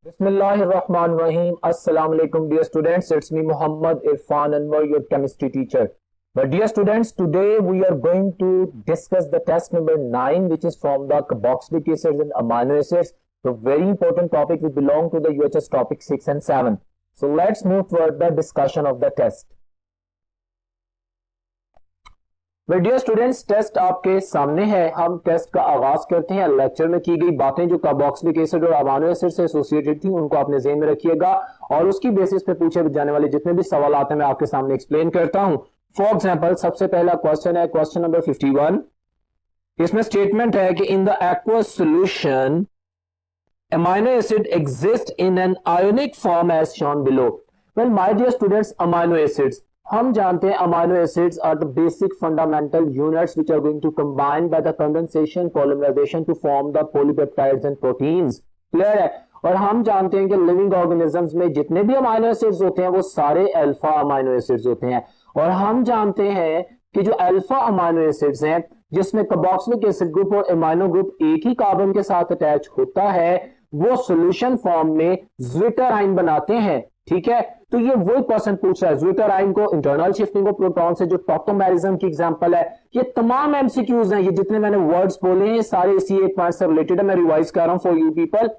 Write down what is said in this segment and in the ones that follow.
Bismillahirrahmanirrahim. Assalamu alaikum, dear students. It's me, Muhammad Irfan Anwar, your chemistry teacher. But dear students, today we are going to discuss the test number 9, which is from the carboxylic acids and amino acids. So very important topic. We belong to the UHS topic 6 and 7. So let's move toward the discussion of the test. Well dear students, test आपके सामने है। हम test का आगाज करते हैं। Lecture में की गई बातें जो कार्बोक्सिलिक एसिड और अमाइनो एसिड से एसोसिएटेड थी उनको आपने ज़हन में रखिएगा और उसकी बेसिस पे पूछे जाने वाले जितने भी सवाल आते हैं मैं आपके सामने एक्सप्लेन करता हूं। फॉर एग्जांपल, सबसे पहला क्वेश्चन है क्वेश्चन नंबर 51। इसमें स्टेटमेंट है कि in the aqueous solution amino acid exist in an ionic form as shown below. Well my dear students, amino acids हम जानते हैं amino acids are the basic fundamental units which are going to combine by the condensation polymerization to form the polypeptides and proteins. Clear है? और हम जानते हैं कि living organisms में जितने भी अमाइनो एसिड्स होते हैं वो सारे अल्फा अमाइनो एसिड्स होते हैं। और हम जानते हैं कि जो अल्फा अमाइनो एसिड्स हैं जिसमें कार्बोक्सिलिक एसिड ग्रुप और अमाइनो ग्रुप एक ही कार्बन के साथ अटैच होता है वो सॉल्यूशन फॉर्म में ज्विटर आयन बनाते हैं। ठीक है, तो ये वही क्वेश्चन पूछ रहा है। ज्विटर आयन को, इंटरनल शिफ्टिंग ऑफ प्रोटॉन से, जो टॉप्टोमेरिज्म की एग्जांपल है। ये तमाम एमसीक्यूज हैं, ये जितने मैंने वर्ड्स बोले हैं सारे इसी एक पॉइंट से रिलेटेड है। मैं रिवाइज कर रहा हूं for you people.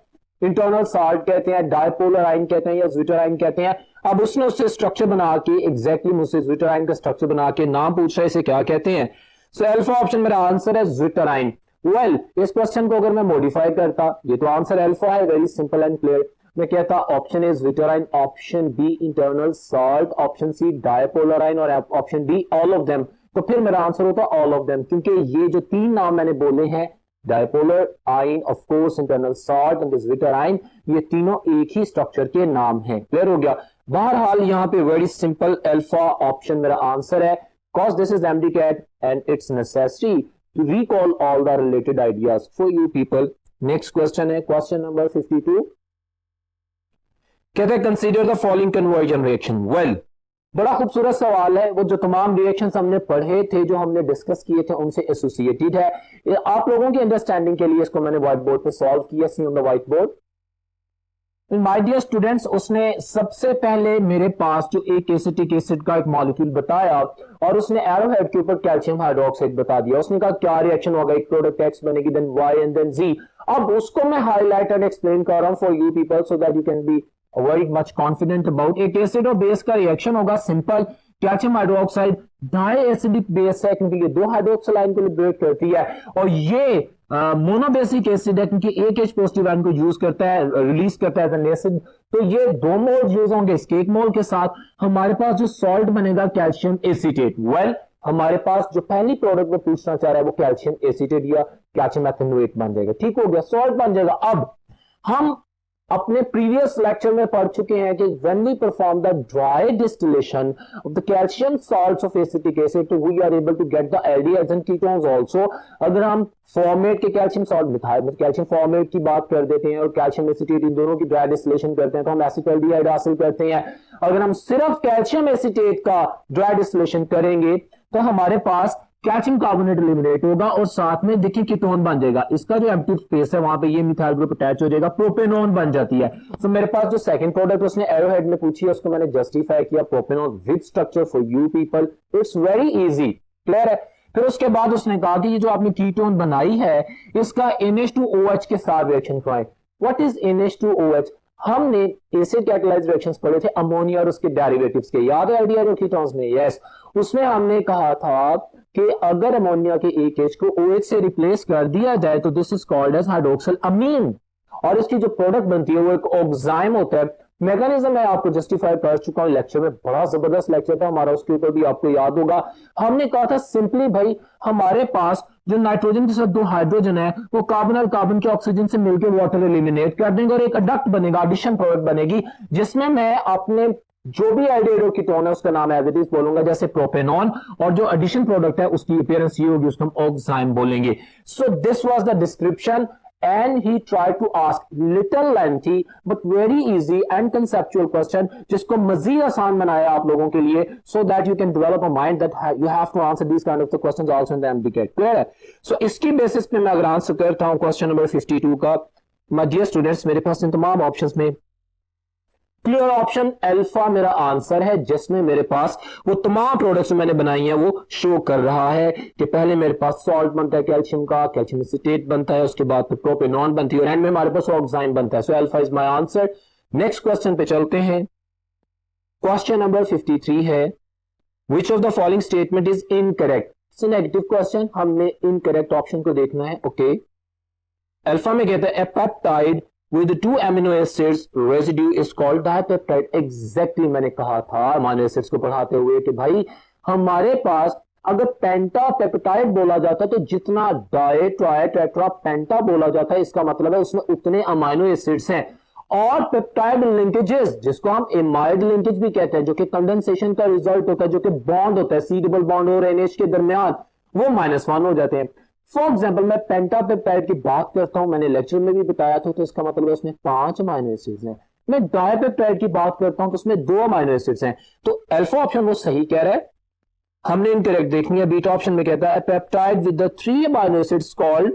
Internal salt कहते हैं, डायपोलर आयन कहते हैं या ज्विटर आयन कहते हैं। अब उसने उससे स्ट्रक्चर बना के एग्जैक्टली मुझसे ज्विटर आयन का स्ट्रक्चर बना के नाम पूछ रहा है, इसे क्या कहते हैं। सो अल्फा ऑप्शन मेरा आंसर है ज्विटर आयन। वेल इस क्वेश्चन को अगर मैं मॉडिफाई करता, ये तो आंसर अल्फा है, वेरी सिंपल एंड क्लियर। मैं कहता option A zwitter ion, option B internal salt, option C dipolar ion और option D all of them. तो फिर मेरा आंसर होता ऑल ऑफ देम, क्योंकि ये जो तीन नाम मैंने बोले हैं, dipolar ion, of course internal salt and zwitter ion, ये तीनों एक ही स्ट्रक्चर के नाम हैं। क्लियर हो गया? बहरहाल यहाँ पे वेरी सिंपल अल्फा ऑप्शन मेरा आंसर है। Cause this is MDCAT and it's necessary to recall all the related ideas for you people. Next question है क्वेश्चन नंबर 52। कहते हैं consider the following conversion reaction. Well बड़ा खूबसूरत सवाल है। वो जो तमाम रिएक्शंस हमने पढ़े थे, जो हमने डिस्कस किए थे, उनसे एसोसिएटेड है। आप लोगों की अंडरस्टैंडिंग के लिए इसको मैंने व्हाइट बोर्ड पे सॉल्व किया। See on the white board. My dear students, उसने सबसे पहले मेरे पास जो एक एसिटिक एसिड का एक मॉलिक्यूल बताया और उसने एरोहेड के ऊपर कैल्शियम हाइड्रोक्साइड बता दिया। उसने कहा क्या रिएक्शन होगा, एक प्रोडक्ट एक्स बनेगी, then Y and then G. अब उसको मैं हाईलाइट एंड एक्सप्लेन कर रहा हूं for you people so that you can be very much confident about. एक एसिड और बेस का रिएक्शन होगा simple. Calcium hydroxide diacidic base है क्योंकि ये दो हाइड्रोक्सिल आयन को लिबरेट करती है, और ये मोनोबेसिक एसिड है क्योंकि एक H पॉजिटिव आयन को यूज करता है, रिलीज करता है एज एन एसिड। तो ये दो मोल यूज होंगे। इसके एक मोल के साथ हमारे पास जो सॉल्ट बनेगा कैल्शियम एसीटेट। वेल हमारे पास जो पहली प्रोडक्ट वो पूछना चाह रहा है वो कैल्शियम एसीटेट या कैल्शियम एथेनोएट बन जाएगा। ठीक हो गया, सॉल्ट बन जाएगा। अब हम अपने प्रीवियस लेक्चर में पढ़ चुके हैं कि when we perform the dry distillation of the calcium salts of acetic acid तो we are able to get the aldehydes and ketones also। अगर हम फॉर्मेट के calcium salt methyl calcium formate की बात कर देते हैं और कैल्शियम एसीटेट इन दोनों की ड्राई डिस्टिलेशन करते हैं तो हम एसिटाल्डिहाइड हासिल करते हैं। अगर हम सिर्फ कैल्शियम एसीटेट का ड्राई डिस्टिलेशन करेंगे तो हमारे पास कैल्शियम कार्बोनेट एलिमिनेट होगा और साथ में देखिए कीटोन बन जाएगा। इसका जो एम्प्टी स्पेस है वहां पे ये मिथाइल ग्रुप अटैच हो जाएगा, प्रोपेनॉन बन जाती है। तो मेरे पास जो सेकंड प्रोडक्ट उसने एरोहेड में पूछी है उसको मैंने जस्टिफाई किया, propanone with structure for you people. It's very easy. Clear है? फिर उसके बाद उसने कहा कि ये जो आपने कीटोन बनाई है इसका NH2OH के साथ रिएक्शन कराएं। What is NH2OH? हमने एसिड कैटालाइज्ड रिएक्शंस पढ़े थे अमोनिया और उसके डेरिवेटिव्स के, याद है आइडिया कीटोन्स में? यस। उसमें हमने कहा था कि अगर अमोनिया के एक H को OH से रिप्लेस कर दिया जाए तो this is called as hydroxyl amine, और इसकी जो प्रोडक्ट बनती है वो एक ऑक्साइम होता है। मैकेनिज्म मैं आपको जस्टिफाई कर चुका हूं लेक्चर में, बड़ा जबरदस्त लेक्चर था हमारा, उसके ऊपर भी आपको याद होगा। हमने कहा था सिंपली भाई हमारे पास जो नाइट्रोजन के साथ दो हाइड्रोजन है वो कार्बन और कार्बन के ऑक्सीजन से मिलकर वाटर एलिमिनेट कर देंगे और एक अडक्ट बनेगा, एडिशन प्रोडक्ट बनेगी, जिसमें मैं अपने जो भी एल्डिहाइड कीटोन है उसका नाम एज इट इज बोलूंगा, जैसे प्रोपेनॉन, और जो एडिशन प्रोडक्ट है उसकी अपीयरेंस ये होगी, उसको हम ऑक्साइम बोलेंगे। So this was the description and he tried to ask little lengthy but very easy and conceptual question जिसको मजीद आसान बनाया आप लोगों के लिए so that you can develop a mind that you have to answer these kind of the questions also in the MCAT। Clear है? So इसकी basis पे मैं अगर आंसर करता हूं क्वेश्चन नंबर 52 का, माय डियर स्टूडेंट्स, मेरे पास इन तमाम ऑप्शंस में क्लियर ऑप्शन अल्फा मेरा आंसर है, जिसमें मेरे पास वो तमाम प्रोडक्ट्स मैंने बनाई हैं वो शो कर रहा है कि पहले मेरे पास सॉल्ट बनता है कैल्शियम का, कैल्शियम एसीटेट बनता है, उसके बाद फिर प्रोपेनॉन बनती है और एंड में हमारे पास ऑक्साइन बनता है। So alpha is my answer. Next question पे चलते हैं। क्वेश्चन नंबर 53 है, which of the following statement is incorrect. It's negative question, हमने इनकरेक्ट ऑप्शन को देखना है। ओके, अल्फा में कहता है a peptide with 2 amino acids residue is called dipeptide। Exactly मैंने कहा था अमीनो एसिड्स को पढ़ाते हुए कि भाई हमारे पास अगर पेंटापेप्टाइड बोला जाता तो जितना डाई ट्राई टेट्रा पेंटा बोला जाता है, इसका मतलब है उसमें उतने अमीनो एसिड्स हैं। और पेप्टाइड लिंकेजेस, जिसको हम एमाइड लिंकेज भी कहते हैं, जो कि कंडेंसेशन का रिजल्ट होता है, जो कि बॉन्ड होता है सी डबल बॉन्ड और एनएच के दरमियान, वो -1 हो जाते हैं। फॉर एग्जाम्पल मैं पेंटापेप्टाइड की बात करता हूं, मैंने लेक्चर में भी बताया था, तो इसका मतलब है उसमें 5 अमीनो एसिड्स हैं। मैं डाइपेप्टाइड की बात करता हूं तो उसमें 2 अमीनो एसिड्स हैं। तो अल्फा ऑप्शन वो सही कह रहा है, हमने इनकरेक्ट देखनी है। बीटा ऑप्शन में कहता है peptide with the 3 amino acids called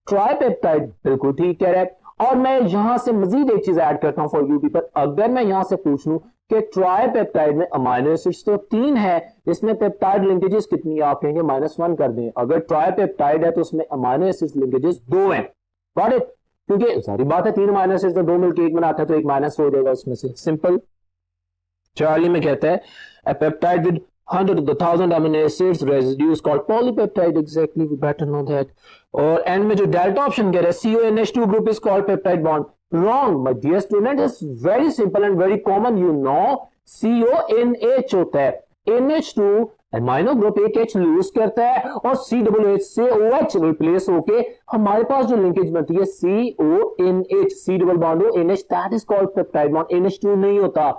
tripeptide, बिल्कुल ठीक कह रहा है। और मैं यहां से मजीद एक चीज ऐड करता हूं फॉर यू पीपल, अगर मैं यहां से पूछ लूं कि ट्राइपेप्टाइड में अमीनो एसिड्स तो 3 है, इसमें पेप्टाइड लिंकेजेस कितनी, आप कहेंगे -1 कर दें। अगर ट्राइपेप्टाइड है तो उसमें अमीनो एसिड्स लिंकेजेस 2 हैं। Got it? क्योंकि सारी बात है 3 अमीनो एसिड्स तो 2 मिलकर 1 बनाता है, तो 1 माइनस हो जाएगा उसमें से, सिंपल। चार्ली में कहता है a peptide with 100 to the 1000 amino acids residue is called polypeptide। exactly, we better know that। और एंड में जो डेल्टा ऑप्शन कह रहा है CONH2 group is called peptide bond। wrong my dear student, it's very simple and very common, you know CONH होता है, NH2 amino group एक H loose करता है और COOH से OH रिप्लेस होके हमारे पास जो लिंकेज बनती है CONH, C डबल बॉन्ड हो NH, that is called peptide bond. NH2 नहीं होता।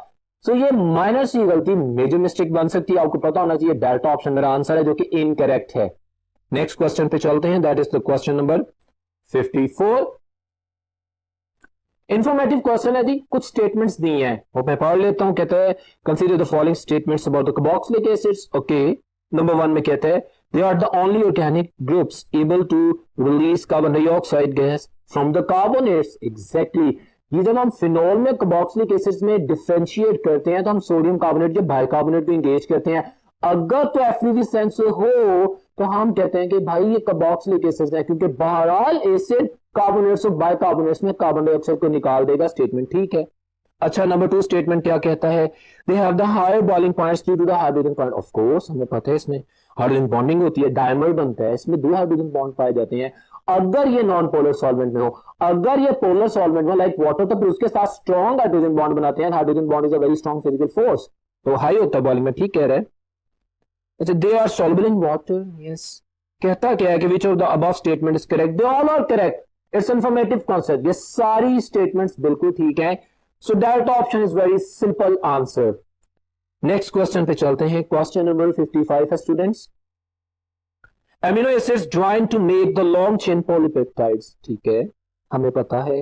सो ये माइनर सी गलती मेजर मिस्टेक बन सकती है, आपको पता होना चाहिए। डेल्टा ऑप्शन मेरा आंसर है जो कि इनकरेक्ट है। नेक्स्ट क्वेश्चन पे चलते हैं, that is the question number 54। Informative question है जी, कुछ स्टेटमेंट्स दी हैं वो मैं पढ़ लेता हूं। कहता है consider the following statements about the carboxylic acids. Okay, number 1 में कहता है they are the only organic groups able to release carbon dioxide gas from the carbonates. Exactly, ये जब हम फिनोल में कार्बोक्सिलिक एसिड्स में डिफरेंशिएट करते हैं तो हम सोडियम कार्बोनेट के बाइकार्बोनेट को एंगेज करते हैं। अगर तो एफ्लूविसेंस हो तो हम कहते हैं कि भाई ये कार्बोक्सिलिक एसिड्स है, क्योंकि बहरहाल एसिड कार्बोनेट्स और बाइकार्बोनेट्स में कार्बन डाइऑक्साइड को निकाल देगा। स्टेटमेंट ठीक है। अच्छा, नंबर 2 स्टेटमेंट क्या कहता है, they have the higher boiling points due to the hydrogen bond. Of course हमें पता है इसमें हाइड्रोजन बॉन्डिंग होती है, डायमर बनता है, इसमें 2 हाइड्रोजन बॉन्ड पाए जाते हैं। अगर ये नॉन पोलर सॉल्वेंट में हो, अगर ये पोलर सॉल्वेंट में लाइक वाटर, तो फिर उसके साथ स्ट्रॉन्ग हाइड्रोजन बॉन्ड बनाते हैं। Hydrogen bond is a very strong physical force, तो हाई होता है बॉइलिंग में, ठीक कह रहे हैं। अच्छा, they are soluble in water. Yes, कहता क्या है कि which of the above statement is correct. They all are correct, it's informative concept, ये सारी स्टेटमेंट्स बिल्कुल ठीक है। So delta option is very simple answer. Next question पे चलते हैं। क्वेश्चन नंबर 55 है students, amino acids join to make the long chain polypeptides. ठीक है, हमें पता है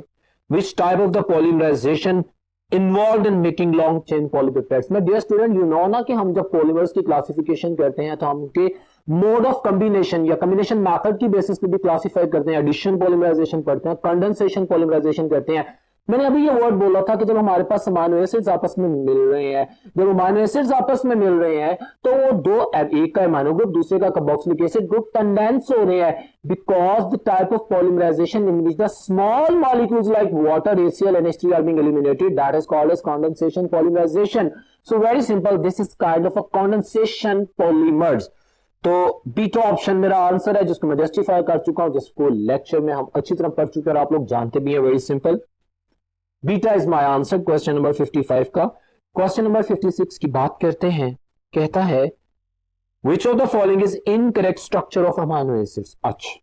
which type of the polymerization involve in making long chain polypeptides. My dear student, you know ना कि हम जब पॉलीमर्स की क्लासिफिकेशन करते हैं तो हम उनके मोड ऑफ कॉम्बिनेशन या कॉम्बिनेशन मेथड की बेसिस पे भी क्लासिफाई करते हैं। एडिशन पॉलीमराइजेशन पढ़ते हैं, कंडेंसेशन पॉलीमराइजेशन करते हैं। मैंने अभी ये वर्ड बोला था कि जब हमारे पास अमीनो एसिड्स आपस में मिल रहे हैं, जब अमीनो एसिड्स आपस में मिल रहे हैं तो वो दो, एक का अमीनो ग्रुप दूसरे का कार्बोक्सिलिक एसिड ग्रुप कंडेंस हो रहे हैं, because the type of polymerization in which the small molecules like water, HCl, NH3 are being eliminated, that is called as condensation polymerization. So very simple, this is kind of a condensation polymers. तो beta option मेरा answer है, जिसको मैं justify कर चुका हूं, जिसको lecture में हम अच्छी तरह पढ़ चुके हैं और आप लोग जानते भी हैं। Very simple, beta is my answer question number 55 का। क्वेश्चन नंबर 56 की बात करते हैं। कहता है which of the following is incorrect structure of amino acids. अच्छा,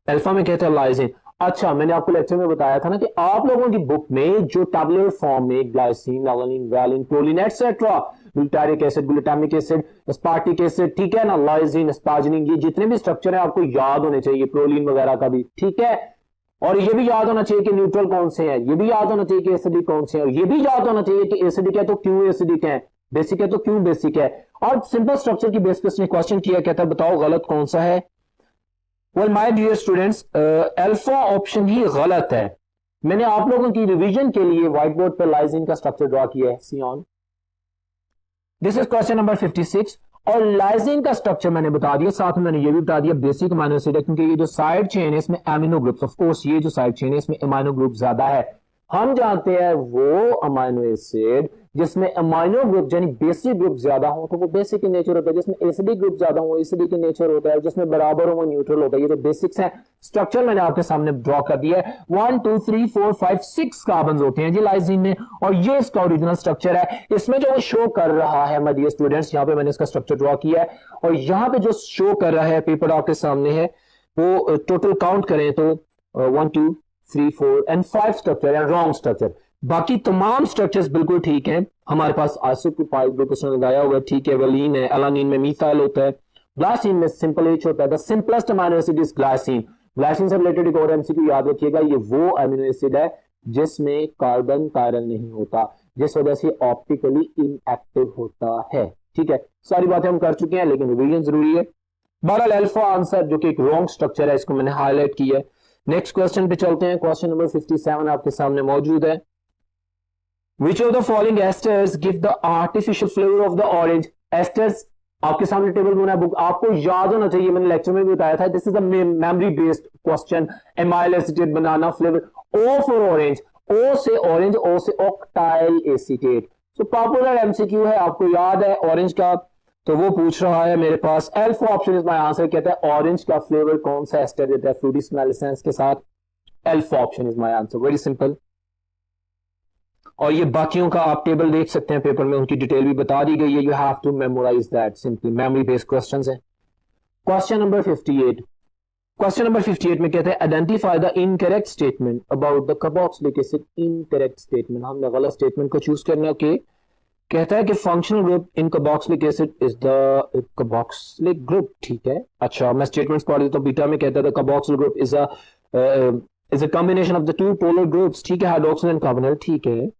अल्फा में कहता है लाइसिन। अच्छा, मैंने आपको लेक्चर में बताया था ना कि आप लोगों की बुक में जो टैबुलर फॉर्म में glycine, alanine, valine, proline etcetera, glutaric acid, glutamic acid, aspartic acid, ठीक है ना, लाइसिन, एस्पार्जिनिन, ये जितने भी स्ट्रक्चर है आपको याद होने चाहिए, प्रोलिन वगैरह का भी, ठीक है। और ये भी याद होना चाहिए कि न्यूट्रल कौन से हैं, ये भी याद होना चाहिए कि एसिडिक कौन से हैं, और ये भी याद होना चाहिए कि एसिडिक है तो क्यों एसिडिक है, बेसिक है तो क्यों बेसिक है। और सिंपल स्ट्रक्चर की बेस पे उसने क्वेश्चन किया, कहता है बताओ गलत कौन सा है। Well my dear students, alpha option ही गलत है। मैंने आप लोगों की रिवीजन के लिए व्हाइट बोर्ड पर लाइसिन का स्ट्रक्चर ड्रॉ किया है, see on. This is question number 56 और लाइसिन का स्ट्रक्चर मैंने बता दिया, साथ में मैंने ये भी बता दिया बेसिक अमीनो एसिड है, क्योंकि ये जो साइड चेन है इसमें अमीनो ग्रुप्स, ऑफ कोर्स ये जो साइड चेन है इसमें अमीनो ग्रुप ज्यादा है। हम जानते हैं वो अमीनो एसिड जिसमें अमीनो ग्रुप यानी बेसिक ग्रुप ज्यादा हो तो वो बेसिक इन नेचर होता है, जिसमें एसिडिक ग्रुप ज्यादा हो एसिडिक इन नेचर होता है, जिसमें बराबर हो वो न्यूट्रल होता है। ये जो बेसिक्स है स्ट्रक्चर मैंने आपके सामने ड्रॉ कर दिया है। 1 2 3 4 5 6 कार्बन होते हैं जी लाइसिन में, और ये इसका ओरिजिनल स्ट्रक्चर है। इसमें जो वो शो कर रहा है माय डियर स्टूडेंट्स, यहाँ पे मैंने इसका स्ट्रक्चर ड्रॉ किया है और यहाँ पे जो शो कर रहा है पेपर आपके सामने है, वो टोटल काउंट करें तो 1 2 3 4 एंड 5 स्ट्रक्चर है रॉन्ग स्ट्रक्चर। बाकी तमाम स्ट्रक्चर्स बिल्कुल ठीक हैं। हमारे पास आइसोप्रोपाइल ग्रुप उसने लगाया हुआ है, ठीक है। वेलिन है, एलानिन में मिथाइल होता है, ग्लाइसिन में सिंपल एच होता है। The simplest amino acid is glycine. Glycine से रिलेटेड एक और एमसीक्यू याद रखिएगा, ये वो अमीनो एसिड है जिसमें कार्बन कायरल नहीं होता, जिस वजह से ऑप्टिकली इनएक्टिव होता है, ठीक है। सारी बातें हम कर चुके हैं लेकिन रिवीजन जरूरी है। बहरहाल अल्फा आंसर जो कि एक रॉन्ग स्ट्रक्चर है, इसको मैंने हाईलाइट किया है। नेक्स्ट क्वेश्चन पे चलते हैं। क्वेश्चन नंबर 57 आपके सामने मौजूद है। Which of the following esters give the artificial flavor of the orange? Esters आपके सामने टेबल बना है, बुक आपको याद होना चाहिए, मैंने लेक्चर में भी बताया था। This is a memory based question. Amyl acetate banana flavour, O for orange, O से ऑरेंज, ओ से octyl acetate. So popular MCQ है, आपको याद है ऑरेंज का, तो वो पूछ रहा है मेरे पास। Alpha option is my answer. कहता है ऑरेंज का फ्लेवर कौन सा एस्टर देता है फ्रूटी स्मेल एसेंस के साथ? Alpha option is my answer, very simple. और ये बाकियों का आप टेबल देख सकते हैं पेपर में, उनकी डिटेल भी बता दी गई है। You have to memorise that, simply memory based questions है। Question number 58। क्वेश्चन नंबर 58 में कहते हैं identify the incorrect statement about the carboxylic acid. Incorrect statement, हमने गलत स्टेटमेंट को चूज करना है। ओके, कहता है कि functional group in carboxylic acid is the carboxylic group, ठीक है। अच्छा, मैं स्टेटमेंट्स पढ़ देता हूं। बीटा में कहता है the carboxyl group is a combination of the two polar groups, ठीक है, हाइड्रोक्सिल एंड कार्बोनिल, ठीक है।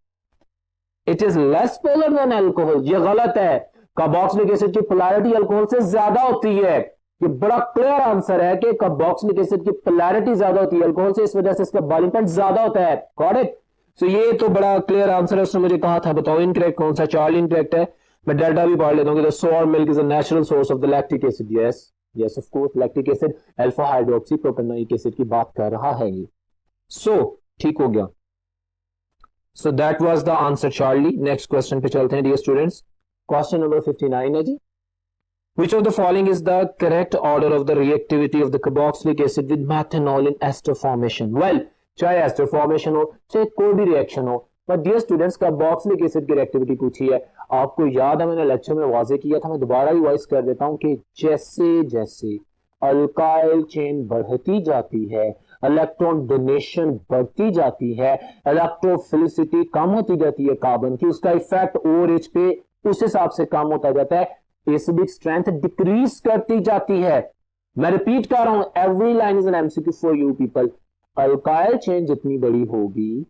It is less polar than alcohol, ये गलत है। कार्बोक्सिलिक एसिड की पोलैरिटी अल्कोहल से ज्यादा होती है। ये बड़ा क्लियर आंसर है कि कार्बोक्सिलिक एसिड की पोलैरिटी ज्यादा होती है अल्कोहल से, इस वजह से इसका बॉइलिंग पॉइंट ज्यादा होता है। Got it? सो ये तो बड़ा क्लियर आंसर है। उसने मुझे कहा था बताओ इनकरेक्ट कौन सा। चार्ली इनकरेक्ट है। मैं डेल्टा भी पढ़ लेता हूँ। द सोर milk is a natural source of the lactic acid. Yes yes of course, lactic acid alpha hydroxy propanoic acid की बात कर रहा है ये। सो ठीक हो गया। So that was the answer, Charlie. Next question पे चलते हैं dear students. Question number 59 है जी। Which of the following is the correct order of the reactivity of the carboxylic acid with methanol in ester formation? Well, चाहे ester formation हो, चाहे कोई भी reaction हो, but dear students carboxylic acid की reactivity पूछी है। आपको याद है मैंने लेक्चर में वाजे किया था, मैं दोबारा रिवाइज कर देता हूं कि जैसे जैसे अल्काइल चेन बढ़ती जाती है, इलेक्ट्रॉन डोनेशन बढ़ती जाती है, इलेक्ट्रोफिलिसिटी कम होती जाती है कार्बन की, उसका इफेक्ट OH पे उस हिसाब से कम होता जाता है, एसिडिक स्ट्रेंथ डिक्रीज करती जाती है। मैं रिपीट कर रहा हूं, every line is an MCQ for you people. Alkyl chain जितनी बड़ी होगी,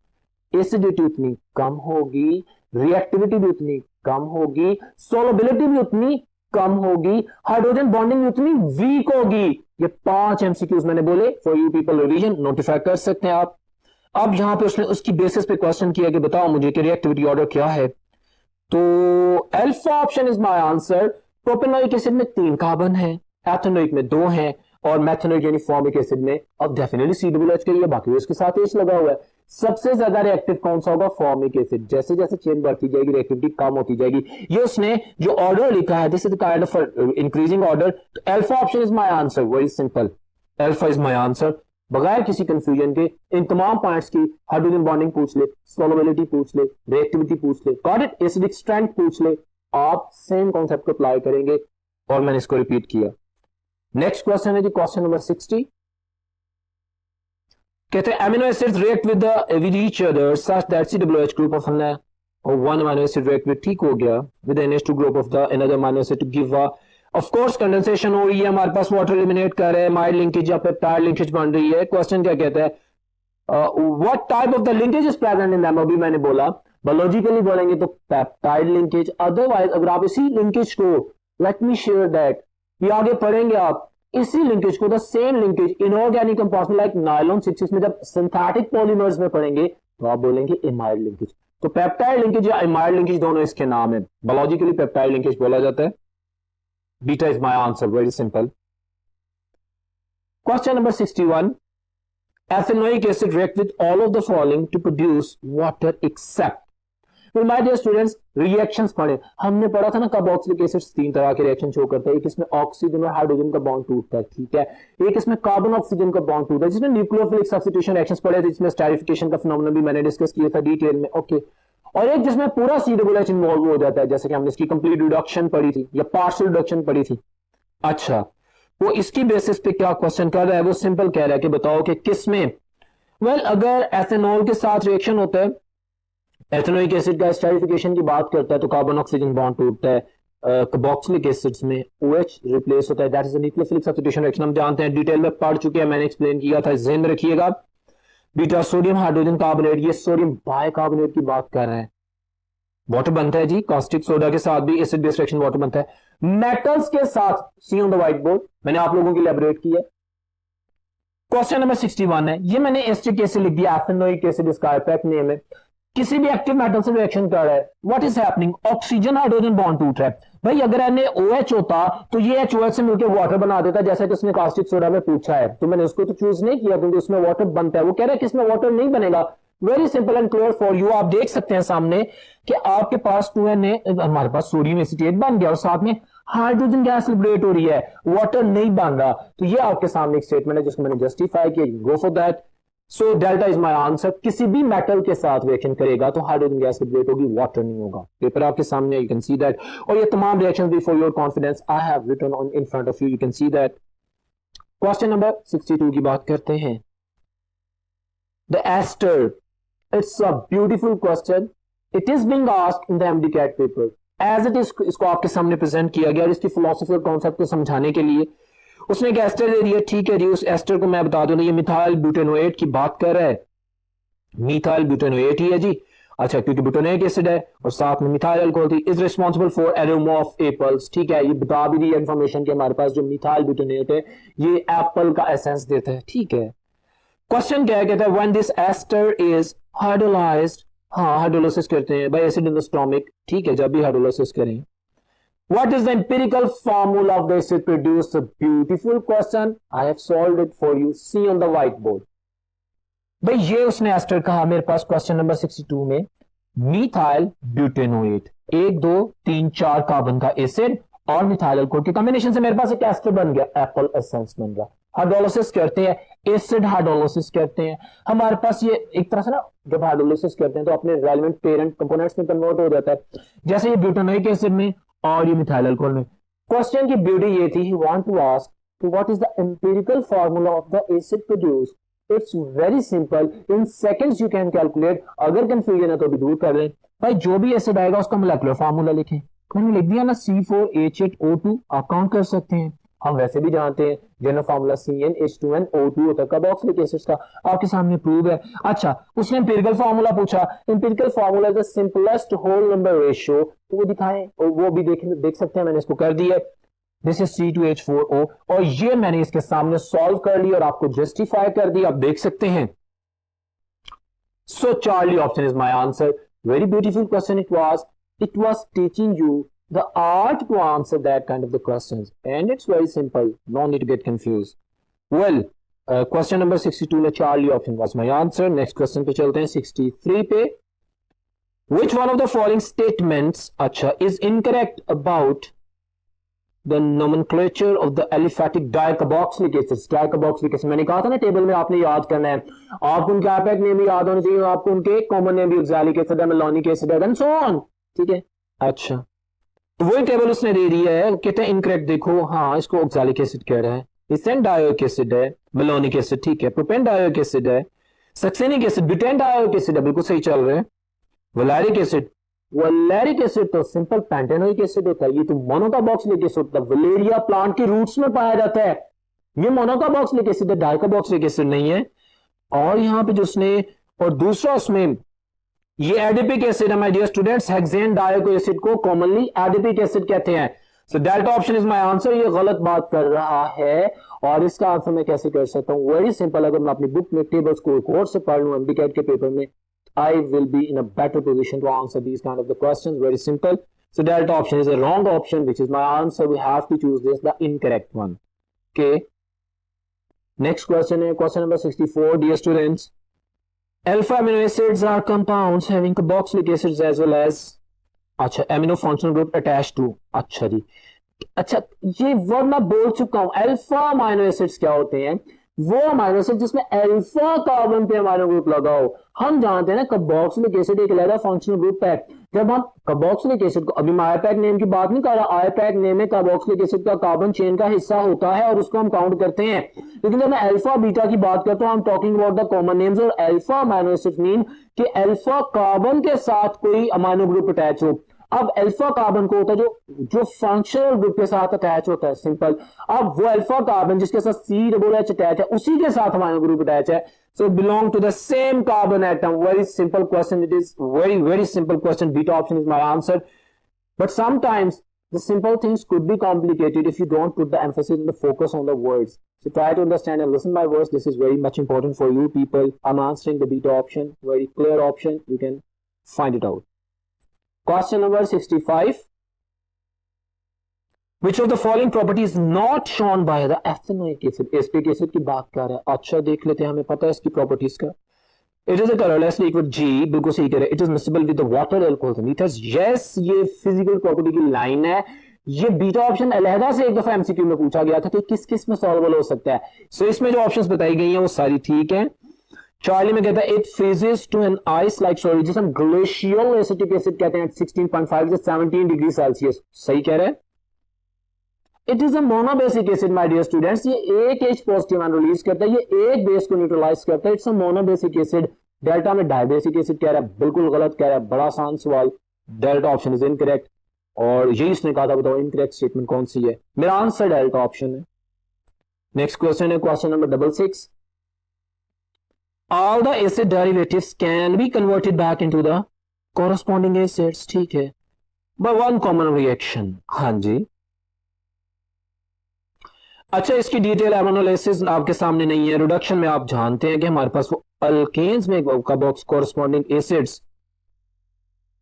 एसिडिटी उतनी कम होगी, रिएक्टिविटी भी उतनी कम होगी, सोलबिलिटी भी उतनी कम होगी, हाइड्रोजन बॉन्डिंग भी उतनी वीक होगी। ये 5 एमसीक्यूज मैंने बोले for you people, revision notify कर सकते हैं आप। अब यहां पे उसने उसकी बेसिस पे क्वेश्चन किया कि बताओ मुझे कि रिएक्टिविटी ऑर्डर क्या है, तो alpha option is my answer. Propanoic acid में 3 कार्बन है, एथेनोइक में 2 हैं, और मैथेनोइक यानी फॉर्मिक एसिड में अब डेफिनेटली COOH के लिए, बाकी उसके साथ H लगा हुआ है। सबसे ज्यादा रिएक्टिव कौन सा होगा? Formic acid. जैसे जैसे चेन बढ़ती जाएगी रिएक्टिविटी कम होती जाएगी। ये उसने जो ऑर्डर लिखा है, this is the kind of increasing order. तो alpha option is my answer, very simple, alpha is my answer. बगैर किसी कंफ्यूजन के इन तमाम पॉइंट्स की हाइड्रोजन बॉन्डिंग पूछ ले, सोलबिलिटी पूछ ले, रिएक्टिविटी पूछ ले, गॉट इट, एसिडिक स्ट्रेंथ पूछ ले, आप सेम कॉन्सेप्ट को अप्लाई करेंगे। और मैंने इसको रिपीट किया। नेक्स्ट क्वेश्चन है जी क्वेश्चन नंबर 60। कहते हैं amino acids react with each other such that COOH group of one amino acid react with, ठीक हो गया, with NH2 group of the another amino acid to give of course condensation हो रही है, हमारे पास water eliminate कर रहे हैं, माइल्ड लिंकेज या पेप्टाइड लिंकेज बन रही है। क्वेश्चन क्या कहता है? What type of the linkage is present in them? अभी मैंने बोला बायोलॉजिकली बोलेंगे तो पेप्टाइड लिंकेज, अदरवाइज अगर आप इसी लिंकेज को, लेट मी शेयर दैट, ये आगे पढ़ेंगे आप, इसी लिंकेज को, the same linkage inorganic compounds like nylon 6 में जब सिंथेटिक पॉलीमर्स में पढ़ेंगे तो आप बोलेंगे इमाइड लिंकेज। तो पेप्टाइड लिंकेज या इमाइड लिंकेज दोनों इसके नाम है। बायोलॉजिकली पेप्टाइड लिंकेज बोला जाता है। Beta is my answer, very simple. Question number 61, ethanoic acid react with all of the following to produce water except। तो माय डियर स्टूडेंट्स, रिएक्शंस पढ़े। हमने पढ़ा था ना कार्बोक्सिलिक एसिड्स 3 तरह के रिएक्शन शो करता है। एक इसमें ऑक्सीजन और हाइड्रोजन का बॉन्ड टूटता है, ठीक है। एक इसमें कार्बन ऑक्सीजन का बॉन्ड टूटता है, जिसमें न्यूक्लियोफिलिक सब्स्टिट्यूशन रिएक्शंस पढ़े थे, जिसमें स्टेरिफिकेशन का फिनोमेनन भी मैंने डिस्कस किया था डिटेल में, ओके। और एक जिसमें पूरा COOH इन्वॉल्व हो जाता है, जैसे कि हमने इसकी कंप्लीट रिडक्शन पढ़ी थी या पार्शियल रिडक्शन पढ़ी थी। अच्छा, वो इसकी बेसिस पे क्या क्वेश्चन कर रहा है, वो सिंपल कह रहा है कि बताओ कि किसमें, वेल अगर एथेनॉल के साथ रिएक्शन होता है, एथेनोइक एसिड का स्टेरिफिकेशन की बात करता है तो कार्बन ऑक्सीजन बॉन्ड टूटता है। कार्बोक्सिलिक एसिड्स में OH रिप्लेस होता है, that is a nucleophilic substitution reaction. हम जानते हैं, डिटेल में पढ़ चुके हैं, मैंने एक्सप्लेन किया था, ध्यान में रखिएगा। बीटा सोडियम हाइड्रोजन कार्बोनेट, ये सोडियम बाइकार्बोनेट की बात कर रहे हैं। वाटर बनता है जी, कास्टिक सोडा के साथ भी एसिड बेस रिएक्शन वाटर बनता है। मेटल्स के साथ, सी ऑन द व्हाइट बोर्ड, मैंने आप लोगों की इलैबोरेट किया। क्वेश्चन नंबर 61 है, ये मैंने एस्टिक एसिड लिख दिया, एथेनोइक एसिड इसका एपेक नेम है। किसी भी एक्टिव मेटल से रिएक्शन कर रहा है, what is happening, oxygen hydrogen bond टूट रहा है। भाई अगर NaOH होता तो ये HOH से मिलकर वाटर बना देता, जैसा कि उसने कास्टिक सोडा में पूछा है। तो मैंने उसको तो चूज नहीं किया क्योंकि उसमें वाटर बनता है। वो कह रहा है कि इसमें वाटर नहीं बनेगा। Very simple and clear for you. आप देख सकते हैं सामने कि आपके पास 2Na, हमारे पास सोडियम एसीटेट बन गया और साथ में हाइड्रोजन गैस लिबरेट हो रही है, वाटर नहीं बन रहा। तो ये आपके सामने एक स्टेटमेंट है जिसको मैंने जस्टिफाई किया। Go for that. So delta is my answer. किसी भी मेटल के साथ रिएक्शन करेगा तो हाइड्रोजन गैस लिबरेट होगी, वाटर नहीं होगा। पेपर आपके सामने, यू कैन सी दैट। और ये तमाम रिएक्शंस भी for your confidence I have written on in front of you, you can see that. Question number 62 की बात करते हैं। The ester, it's a beautiful question. It is being asked in the MDCAT paper as it is. इसको आपके सामने present किया गया और इसकी फिलॉसफी और कॉन्सेप्ट को समझाने के लिए उसने एक एस्टर दे दिया, ठीक है जी। उस एस्टर को मैं बता दूं, ये मिथाइल ब्यूटेनोएट की बात कर रहा है। मिथाइल ब्यूटेनोएट ही है जी। अच्छा, क्योंकि ब्यूटेनोइक एसिड है और साथ में मिथाइल अल्कोहल थी, is responsible for aroma of apples, ठीक है। ये बता भी दी इंफॉर्मेशन कि हमारे पास जो मिथाइल ब्यूटेनोएट है ये एप्पल का एसेंस देता है, ठीक है। क्वेश्चन क्या कहता है, when this ester is hydrolyzed, हाँ हाइड्रोलाइसिस करते हैं by acid in the stomach, ठीक है। जब भी हाइड्रोलाइसिस करें, what is the empirical formula of the acid produced? A beautiful question. I have solved it for you. See on the whiteboard. भाई ये उसने एस्टर कहा मेरे पास क्वेश्चन नंबर 62 में, मिथाइल ब्यूटेनोएट, 1 2 3 4 कार्बन का एसिड और मिथाइल अल्कोहल के कॉम्बिनेशन से मेरे पास एक एस्टर बन गया, एप्पल एसेंस बन गया। हाइड्रोलाइसिस करते हैं, एसिड हाइड्रोलाइसिस करते हैं। हमारे पास ये एक तरह से ना, जब हाइड्रोलाइसिस करते हैं तो अपने रेलेवेंट पेरेंट कंपोनेंट्स में कन्वर्ट हो जाता है, जैसे ये ब्यूटेनोइक एसिड में और ये मिथाइल अल्कोहल में। क्वेश्चन की ब्यूटी ये थी, he want to ask what is the empirical formula of the acid produced. It's very simple, in seconds you can calculate. अगर कंफ्यूजन है तो भी दूर कर लें। भाई जो भी एसिड आएगा उसका मोलेकुलर फार्मूला लिखें। मैंने लिख दिया ना, C4H8O2, आप काउंट कर सकते हैं। हम वैसे भी जानते हैं जनरल फार्मूला CnH2nO2 होता है कार्बोक्सिलिक एसिड का, आपके सामने प्रूव है। अच्छा, उसने एम्पिरिकल फार्मूला पूछा। Empirical formula is the simplest whole number ratio, तो वो दिखाएं और वो भी देख सकते हैं। मैंने इसको कर दिया, दिस इज C2H4O, और ये मैंने इसके सामने सॉल्व कर लिया और आपको जस्टिफाई कर दिया, आप देख सकते हैं। So Charlie option is my answer. Very beautiful question it was teaching you the art to answer that kind of the questions, and it's very simple, no need to get confused. Well, question number 62 में Charlie option was my answer. Next question पे चलते हैं 63 पे। Which one of the following statements अच्छा is incorrect about the nomenclature of the aliphatic dicarboxylic acids? Dicarboxylic acid मैंने कहा था ना टेबल में आपने याद करना है, आपको उनके एपेक नेम भी याद होने चाहिए, आपको उनके कॉमन नेम भी ऑक्सैलिक एसिड है, मेलोनिक एसिड है, एंड सो ऑन, ठीक है। अच्छा, तो वही टेबल उसने दे दिया है, कहते हैं इनकरेक्ट। देखो, हाँ इसको ऑक्सैलिक एसिड कह रहा है, इथेन डायोइक एसिड है, मेलोनिक एसिड ठीक है, प्रोपेन डायोइक एसिड है, succinic acid, butane dioic acid है, बिल्कुल सही चल रहे हैं। वैलेरिक एसिड, वैलेरिक एसिड तो सिंपल पेंटेनोइक एसिड होता है, ये तो मोनोकार्बोक्सिलिक एसिड होता है, वलेरिया प्लांट के रूट्स में पाया जाता है। ये मोनोकार्बोक्सिलिक एसिड है, डाइकार्बोक्सिलिक एसिड नहीं है। और यहां पे जो उसने, और दूसरा उसमें ये एडिपिक एसिड है my dear students, hexane dioic acid को कॉमनली एडिपिक एसिड कहते हैं। So delta option is my answer. ये गलत बात कर रहा है और इसका आंसर मैं कैसे कर सकता हूं? वेरी सिंपल, अगर मैं अपनी बुक में टेबल्स को एक और से पढ़ लूं एमडीकैट के पेपर में, I will be in a better position to answer these kind of the questions. Very simple. So delta option is a wrong option, which is my answer. We have to choose this, the incorrect one. Okay. Next question is question number 64. Dear students, alpha amino acids are compounds having carboxylic acids as well as अच्छा amino functional group attached to। अच्छा जी, अच्छा ये word मैं बोल चुका हूं। Alpha amino acids क्या होते हैं? वो अमीनो एसिड जिसमें अल्फा कार्बन पे अमीनो ग्रुप लगा हो। हम जानते हैं ना कार्बोक्सिलिक एसिड एक अलग फंक्शनल ग्रुप है। जब हम कार्बोक्सिलिक एसिड को, अभी मैं आईपैक नेम की बात नहीं कर रहा, आईपैक नेम में कार्बोक्सिलिक एसिड का कार्बन चेन का हिस्सा होता है और उसको हम काउंट करते हैं। लेकिन जब मैं अल्फा बीटा की बात करता हूं, I am talking about the common names. और अल्फा अमीनो एसिड मीन कि अल्फा कार्बन के साथ कोई अमीनो ग्रुप अटैच हो। अब अल्फा कार्बन को होता है जो फंक्शनल ग्रुप के साथ अटैच होता है, सिंपल। अब वो अल्फा कार्बन जिसके साथ सी डबल एच अटैच है, उसी के साथ हमारा ग्रुप अटैच है। So belong to the same carbon atom. Very simple question, it is very very simple question. Beta option is my answer. But sometimes the simple things could be complicated if you don't put the emphasis and the focus on the words. So try to understand and listen my words. This is very much important for you people. I'm answering the beta option, very clear option. You can find it out. Question number 65. Which of the following property is not shown by the ethanoic acid? Acetic acid की बात कर रहा है। अच्छा देख लेते हैं, हमें पता है इसकी प्रॉपर्टीज का। It is a colorless liquid G, बिल्कुल सही कह रहे। It is miscible with the water, alcohol and ethers. Yes, ये फिजिकल प्रॉपर्टी की लाइन है। ये बीटा ऑप्शन अलहदा से एक दफा एमसीक्यू में पूछा गया था कि किस किस में सॉल्वेबल हो सकता है। सो इसमें जो ऑप्शंस बताई गई हैं वो सारी ठीक हैं। चार्ली में कहता है it freezes to an ice like solid, जिसे हम ग्लेशियल एसिटिक एसिड कहते हैं, 16.5 से 17 डिग्री सेल्सियस। सही कह रहे हैं। It is a monobasic acid my dear students. ये एक एच पॉजिटिव आयन रिलीज करता है, ये एक बेस को न्यूट्रलाइज करता है। It's a monobasic acid. Delta में डायबेसिक एसिड कह रहा है, बिल्कुल गलत कह रहा है। बड़ा आसान सवाल, डेल्टा ऑप्शन इज इनकरेक्ट। और यही इसने कहा था, बताओ इनकरेक्ट स्टेटमेंट कौन सी है? मेरा आंसर डेल्टा ऑप्शन है। नेक्स्ट क्वेश्चन है question number 66। All the acid derivatives can be converted back into the corresponding acids, ठीक है, by one common reaction। हाँ जी। अच्छा इसकी डिटेल एनालिसिस आपके सामने नहीं है। रिडक्शन में आप जानते हैं कि हमारे पास वो अल्केन्स में कार्बोक्स कोरस्पॉन्डिंग एसिड्स,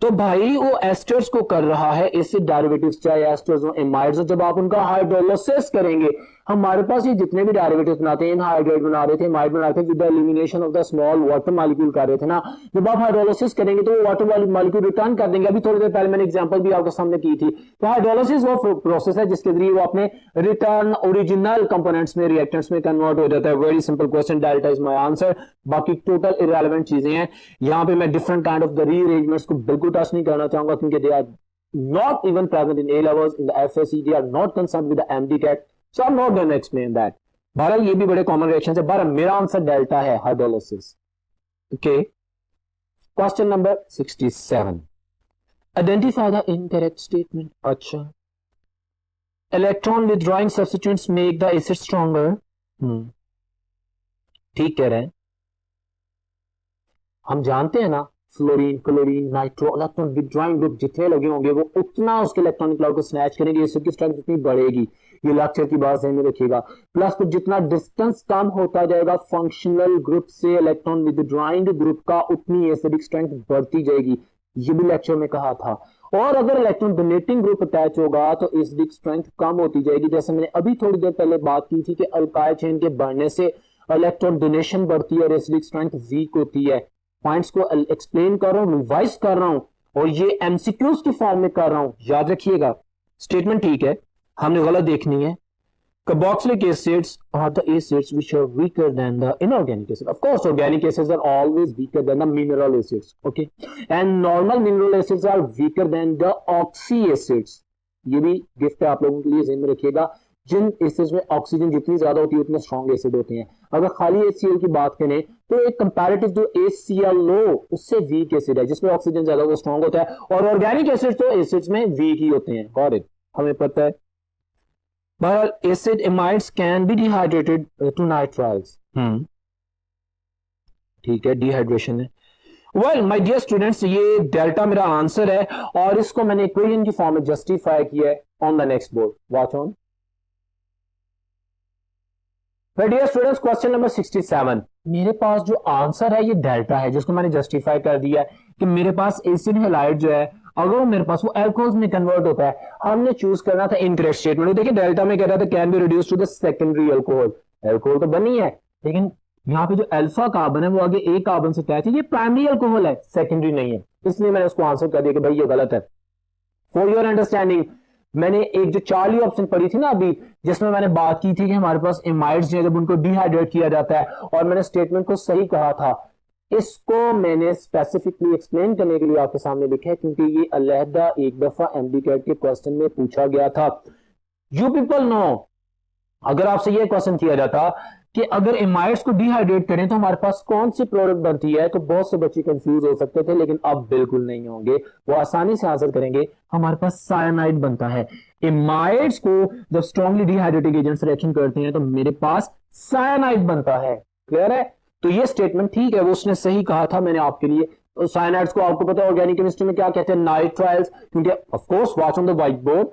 तो भाई वो एस्टर्स को कर रहा है एसिड डेरिवेटिव्स, चाहे एस्टर्स हो एमाइड्स हो। जब आप उनका हाइड्रोलिसिस करेंगे, हमारे पास ये जितने भी डेरिवेटिव्स बनाते हैं, इनहाइड्रेट बना रहे थे, एमाइड बना रहे थे, with the elimination of the small water molecule कर रहे थे ना। जब आप हाइड्रोलिसिस करेंगे तो वो वाटर मॉलिक्यूल रिटर्न कर देंगे। अभी थोड़ी देर पहले मैंने एग्जांपल भी आपके सामने की थी। तो हाइड्रोलिसिस वो प्रोसेस है जिसके जरिए वो अपने रिटर्न ओरिजिनल कंपोनेंट्स में, रिएक्टेंट्स में कन्वर्ट हो जाता है। Very simple question, delta is my answer. बाकी टोटल इररिलेवेंट चीजें हैं। यहाँ पे मैं different kind of the rearrangements को बिल्कुल टच नहीं करना चाहूंगा, क्योंकि they are not even present in A levels, in the FSC, they are not concerned with the MDCAT, so I'm not going to explain that. बहरहाल ये भी बड़े कॉमन रिएक्शन है। बहरहाल मेरा आंसर डेल्टा है, hydrolysis. Okay, question number 67। Identify the incorrect statement. अच्छा, electron withdrawing substituents make the acid stronger. ठीक कह रहे हैं। हम जानते हैं ना, fluorine, chlorine, nitro, electron withdrawing group जितने लगे होंगे वो उतना उसके इलेक्ट्रॉनिक क्लाउड को स्नैच करेंगे, एसिड की स्ट्रेंथ उतनी बढ़ेगी। ये लेक्चर की बात ध्यान में रखिएगा। प्लस फिर जितना डिस्टेंस कम होता जाएगा फंक्शनल ग्रुप से इलेक्ट्रॉन विथड्रॉइंग ग्रुप का, उतनी एसिडिक स्ट्रेंथ बढ़ती जाएगी। ये भी लेक्चर में कहा था। और अगर इलेक्ट्रॉन डोनेटिंग ग्रुप अटैच होगा तो एसिडिक स्ट्रेंथ कम होती जाएगी। जैसे मैंने अभी थोड़ी देर पहले बात की थी कि अल्काइल चेन के बढ़ने से इलेक्ट्रॉन डोनेशन बढ़ती है और एसिडिक स्ट्रेंथ वीक होती है। पॉइंट्स को एक्सप्लेन कर रहा हूं, रिवाइज कर रहा हूं, और ये एमसीक्यूज की फॉर्म में कर रहा हूं। याद रखिएगा, स्टेटमेंट ठीक है, हमने गलत देखनी है। Carboxylic acids are the acids which are weaker than the inorganic acids. Of course, organic acids are always weaker than the mineral acids. Okay, and normal mineral acids are weaker than the oxy acids. ये भी gift है आप लोगों के लिए, ध्यान में रखिएगा। जिन एसिड्स में ऑक्सीजन जितनी ज्यादा होती है उतने स्ट्रॉन्ग एसिड होते हैं। अगर खाली HCl की बात करें तो एक कंपैरेटिव जो HClO उससे वीक एसिड है, जिसमें ऑक्सीजन ज्यादा वो स्ट्रॉन्ग होता है। और ऑर्गेनिक एसिड तो एसिड्स में वीक ही होते हैं। गॉट इट, हमें पता है। बहरहाल acid amides can be dehydrated to nitriles. ठीक है, डिहाइड्रेशन है। वेल माय डियर स्टूडेंट्स, ये डेल्टा मेरा आंसर है और इसको मैंने इक्वेशन की फॉर्म में जस्टिफाई किया है on the next board. Watch on. My dear students, question number 67। मेरे पास जो आंसर है ये डेल्टा है, जिसको मैंने जस्टिफाई कर दिया है कि मेरे पास एसिड हैलाइड जो है अगर वो मेरे पास वो एल्कोहल्स में कन्वर्ट होता है, हमने चूज करना था इनकरेक्ट स्टेटमेंट। देखिए डेल्टा में कह रहा था can be reduce to the secondary alcohol. Alcohol तो बनी है, लेकिन यहाँ पे जो अल्फा कार्बन है वो आगे ए कार्बन से अटैच है, ये प्राइमरी अल्कोहल है, सेकेंडरी नहीं है। इसलिए मैंने उसको आंसर कर दिया कि भाई ये गलत है। फॉर योर अंडरस्टैंडिंग, मैंने एक जो चार्ली ऑप्शन पढ़ी थी ना अभी, जिसमें मैंने बात की थी कि हमारे पास एमाइड्स जो है जब उनको डिहाइड्रेट किया जाता है, और मैंने स्टेटमेंट को सही कहा था, इसको मैंने स्पेसिफिकली एक्सप्लेन करने के लिए आपके सामने लिखा है, क्योंकि ये अलहदा एक दफा एमडीकैट के क्वेश्चन में पूछा गया था। यू पीपल नो, अगर आपसे ये क्वेश्चन किया जाता कि अगर एमाइड्स को डिहाइड्रेट करें तो हमारे पास कौन सी प्रोडक्ट बनती है, तो बहुत से बच्चे कंफ्यूज हो सकते थे, लेकिन अब बिल्कुल नहीं होंगे, वो आसानी से आंसर करेंगे। हमारे पास साइनाइड बनता है। एमाइड्स को जब स्ट्रांगली डिहाइड्रेटिंग एजेंट्स रिएक्शन करते हैं तो मेरे पास साइनाइड बनता है। क्लियर है? तो ये स्टेटमेंट ठीक है, वो उसने सही कहा था मैंने आपके लिए। साइनाइड्स को आपको पता है ऑर्गेनिक केमिस्ट्री में क्या कहते हैं, नाइट्राइल्स, क्योंकि of course watch on the white board.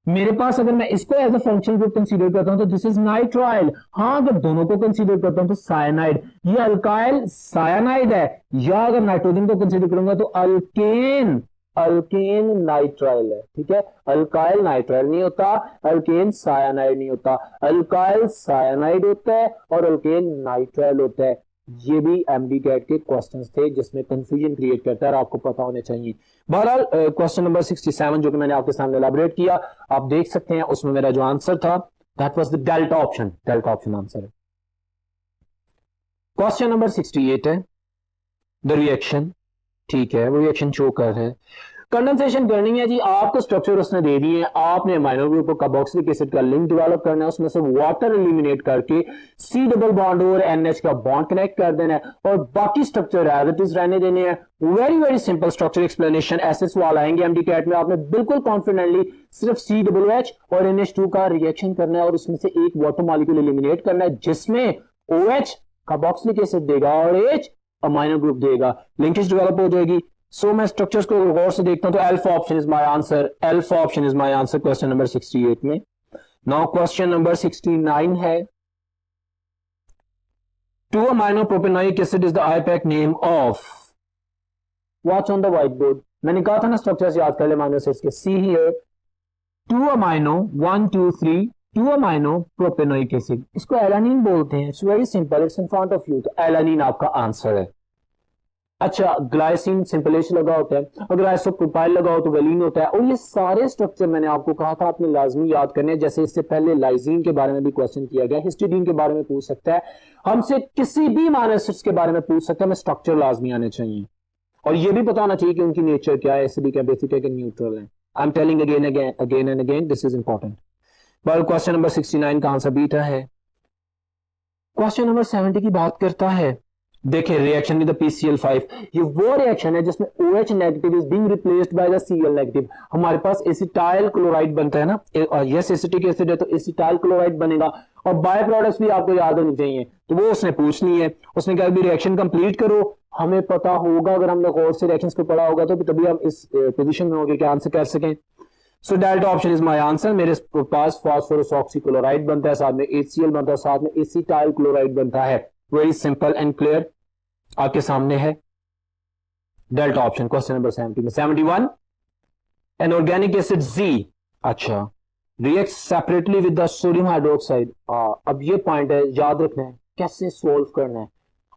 मेरे पास अगर मैं इसको as a functional group consider करता हूं तो दिस इज नाइट्राइल। हाँ, अगर दोनों को कंसीडर करता हूं तो साइनाइड, ये अल्काइल साइनाइड है, या अगर नाइट्रोजन को कंसीडर करूंगा तो अल्केन, अल्केन नाइट्राइल है। ठीक है, अल्काइल नाइट्राइल नहीं होता, अल्केन साइनाइड नहीं होता, अल्काइल साइनाइड होता है और अल्केन नाइट्राइल होता है। ये भी एमडीकैट के क्वेश्चंस थे जिसमें कंफ्यूजन क्रिएट करता है और आपको पता होने चाहिए। बहरहाल क्वेश्चन नंबर 67 जो कि मैंने आपके सामने एलैबोरेट किया, आप देख सकते हैं उसमें मेरा जो आंसर था that was the delta option. Delta option answer है। क्वेश्चन नंबर 68 है द रिएक्शन। ठीक है, वो रिएक्शन शो कर है, कंडेंसेशन करनी है जी। आपको स्ट्रक्चर उसने दे दिए हैं, आपने अमाइनो ग्रुप को कार्बोक्सिलिक एसिड का लिंक डेवलप करना है, उसमें से वाटर एलिमिनेट करके सी डबल बॉन्ड और एनएच का बॉन्ड कनेक्ट कर देना है और बाकी स्ट्रक्चर एज इट इज रहने देने हैं। Very very simple structure explanation. ऐसे सवाल आएंगे एमडीकैट में, आपने बिल्कुल कॉन्फिडेंटली सिर्फ COOH और NH2 का रिएक्शन करना है और उसमें से एक वाटर मॉलिक्यूल एलिमिनेट करना है, जिसमें OH कार्बोक्सिलिक एसिड देगा और H अमाइनो ग्रुप देगा, लिंकेज डेवलप हो जाएगी। सो मैं स्ट्रक्चर्स को गौर से देखता हूं तो alpha option is my answer. Alpha option is my answer question number 68 में। नाउ क्वेश्चन नंबर 69 है 2-amino-propanoic acid is the IUPAC name of, watch on the whiteboard। मैंने कहा था ना स्ट्रक्चर्स याद कर ले अमीनो एसिड्स के। See here 2-amino 1 2 3 2-amino-propanoic acid, इसको एलानिन बोलते हैं। It's very simple, it's in front of you, तो एलानिन आपका आंसर है। अच्छा, ग्लाइसिन सिंपल H लगा होता है, अगर आइसोप्रोपाइल लगा हो तो वेलिन होता है। और ये सारे स्ट्रक्चर मैंने आपको कहा था आपने लाजमी याद करने हैं। जैसे इससे पहले लाइजीन के बारे में भी क्वेश्चन किया गया, हिस्टीडीन के बारे में पूछ सकता है, हमसे किसी भी अमीनो एसिड्स के बारे में पूछ सकता है, हमें स्ट्रक्चर लाजमी आने चाहिए और ये भी पता होना चाहिए कि उनकी नेचर क्या है, एसिडिक है, बेसिक है कि न्यूट्रल है। I am telling again and again, this is important. But question number 69 का आंसर बीटा है। क्वेश्चन नंबर 70 की बात करता है, देखिए रिएक्शन विद PCl5, ये वो रिएक्शन है जिसमें OH negative is being replaced by the Cl negative. हमारे पास एसिटाइल क्लोराइड बनता है ना, यस एसिटिक एसिड है तो एसिटाइल क्लोराइड बनेगा और बाय प्रोडक्ट्स भी आपको याद होनी चाहिए, तो वो उसने पूछ ली है। उसने कहा भी रिएक्शन कंप्लीट करो, हमें पता होगा अगर हमने गौर से रिएक्शंस को पढ़ा होगा तो तभी हम इस पोजीशन में होंगे कि आंसर कर सकें। सो delta option is my answer. मेरे पास फास्फोरस ऑक्सीक्लोराइड बनता है, साथ में HCl बनता है, साथ में एसिटाइल क्लोराइड बनता है। वेरी सिंपल एंड क्लियर आपके सामने है डेल्टा ऑप्शन। क्वेश्चन नंबर 70 में 71 एन ऑर्गेनिक एसिड Z, अच्छा, react separately with the sodium hydroxide. अब ये पॉइंट है, याद रखना है कैसे सोल्व करना है।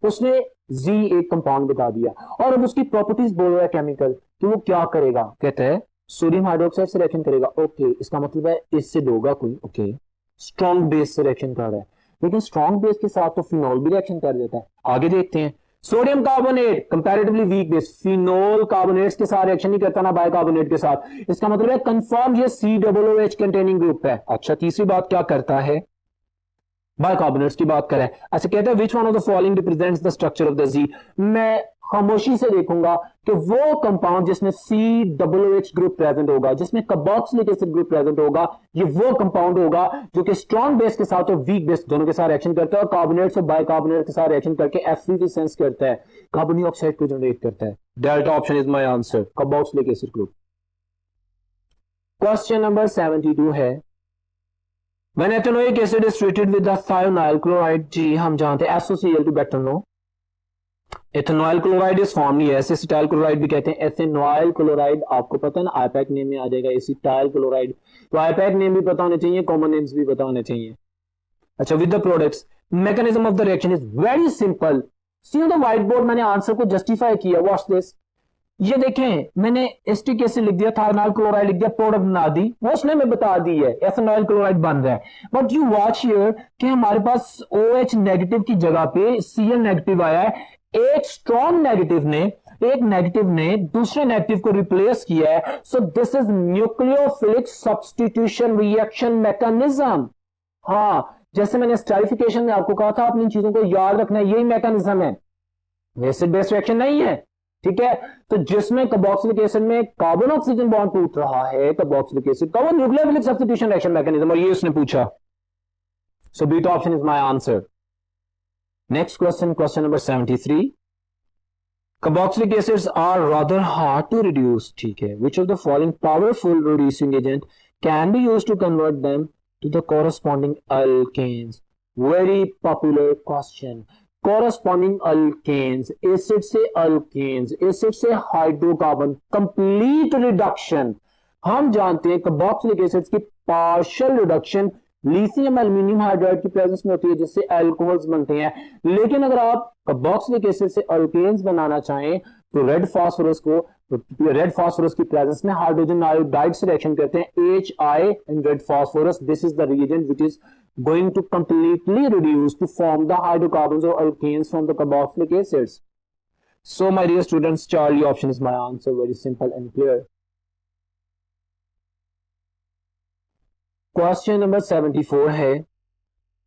उसने Z एक कंपाउंड बता दिया और अब उसकी प्रॉपर्टीज बोल रहा है केमिकल कि वो क्या करेगा, कहते हैं सोडियम हाइड्रोक्साइड से रिएक्शन करेगा। ओके, इसका मतलब है एसिड होगा कोई। ओके, स्ट्रॉन्ग बेस से रिएक्शन कर रहा है, लेकिन स्ट्रॉन्ग बेस के साथ तो फिनॉल भी रिएक्शन कर देता है। आगे देखते हैं, sodium carbonate comparatively weak base, phenol carbonates के साथ रिएक्शन नहीं करता ना बाइकार्बोनेट के साथ, इसका मतलब है कंफर्म ये COOH कंटेनिंग ग्रुप है। अच्छा, तीसरी बात क्या करता है, बाइकार्बोनेट्स की बात करें। अच्छा, कहता है विच one of the following represents the structure of the Z। मैं खामोशी से देखूंगा कि वो कंपाउंड जिसमें COOH ग्रुप प्रेजेंट होगा, जिसमें कार्बोक्सिलिक एसिड ग्रुप प्रेजेंट होगा, ये वो कंपाउंड होगा जो कि स्ट्रॉन्ग बेस के साथ और वीक बेस दोनों के साथ रिएक्शन करता है और कार्बोनेट्स और बाइकार्बोनेट के साथ रिएक्शन करके Fe सेंस करता है, कार्बन डाइऑक्साइड को जनरेट करता है। Delta option is my answer, carboxylic acid group. Question number 72 है When ethanoic acid is treated with the thionyl chloride, जी हम जानते हैं SOCl to better know, ethanoyl chloride is formally acetyl chloride भी कहते हैं। एथेनॉइल क्लोराइड आपको पता है ना, आईपैक नेम में आ जाएगा एसिटाइल क्लोराइड, तो आईपैक नेम भी पता होने चाहिए, कॉमन नेम्स भी पता होने चाहिए। अच्छा, with the products mechanism of the reaction is very simple. See on the white board मैंने आंसर को जस्टिफाई किया, वॉच दिस। ये देखें, मैंने एसिटिक एसिड लिख दिया, थायनाइल क्लोराइड लिख दिया, प्रोडक्ट बना दी, वो उसने में बता दी है एथेनॉइल क्लोराइड बन रहा है। बट यू वॉच हियर कि हमारे पास OH नेगेटिव की जगह पे Cl नेगेटिव आया है। एक स्ट्रॉन्ग नेगेटिव ने दूसरे नेगेटिव को रिप्लेस किया है। So this is nucleophilic substitution reaction mechanism. हाँ, जैसे मैंने स्टेरिफिकेशन में आपको कहा था, अपनी चीजों को याद रखना, यही मैकेनिज्म है, एसिड बेस रिएक्शन नहीं है, ठीक है। तो जिसमें कार्बोक्सिलिक एसिड में कार्बन ऑक्सीजन बॉन्ड टूट रहा है, कार्बोक्सिलिक एसिड का, वो न्यूक्लियोफिलिक सब्स्टिट्यूशन रिएक्शन मैकेनिज्म, और ये उसने पूछा। सो beta option is my answer. Next question, question number 73. Carboxylic acids are rather hard to reduce. ठीक है. Which of the following powerful reducing agent can be used to convert them to the corresponding alkanes? Very popular question. Corresponding alkanes, acid से alkanes, acid से hydrocarbon, complete reduction. हम जानते हैं carboxylic acids की partial reduction lithium aluminium hydride की presence में होती है, जिससे अल्कोहल्स बनते हैं। लेकिन अगर आप कार्बोक्सिलिक एसिड से अल्केन्स बनाना चाहें तो रेड फास्फोरस की प्रेजेंस में हाइड्रोजन आयोडाइड से रिएक्शन करते हैं, HI and red phosphorus. This is the reagent which is going to completely reduce to form the hydrocarbons और alkanes from the carboxylic acids. So my dear students, Charlie option is my answer, very simple and clear. Question number 74 है,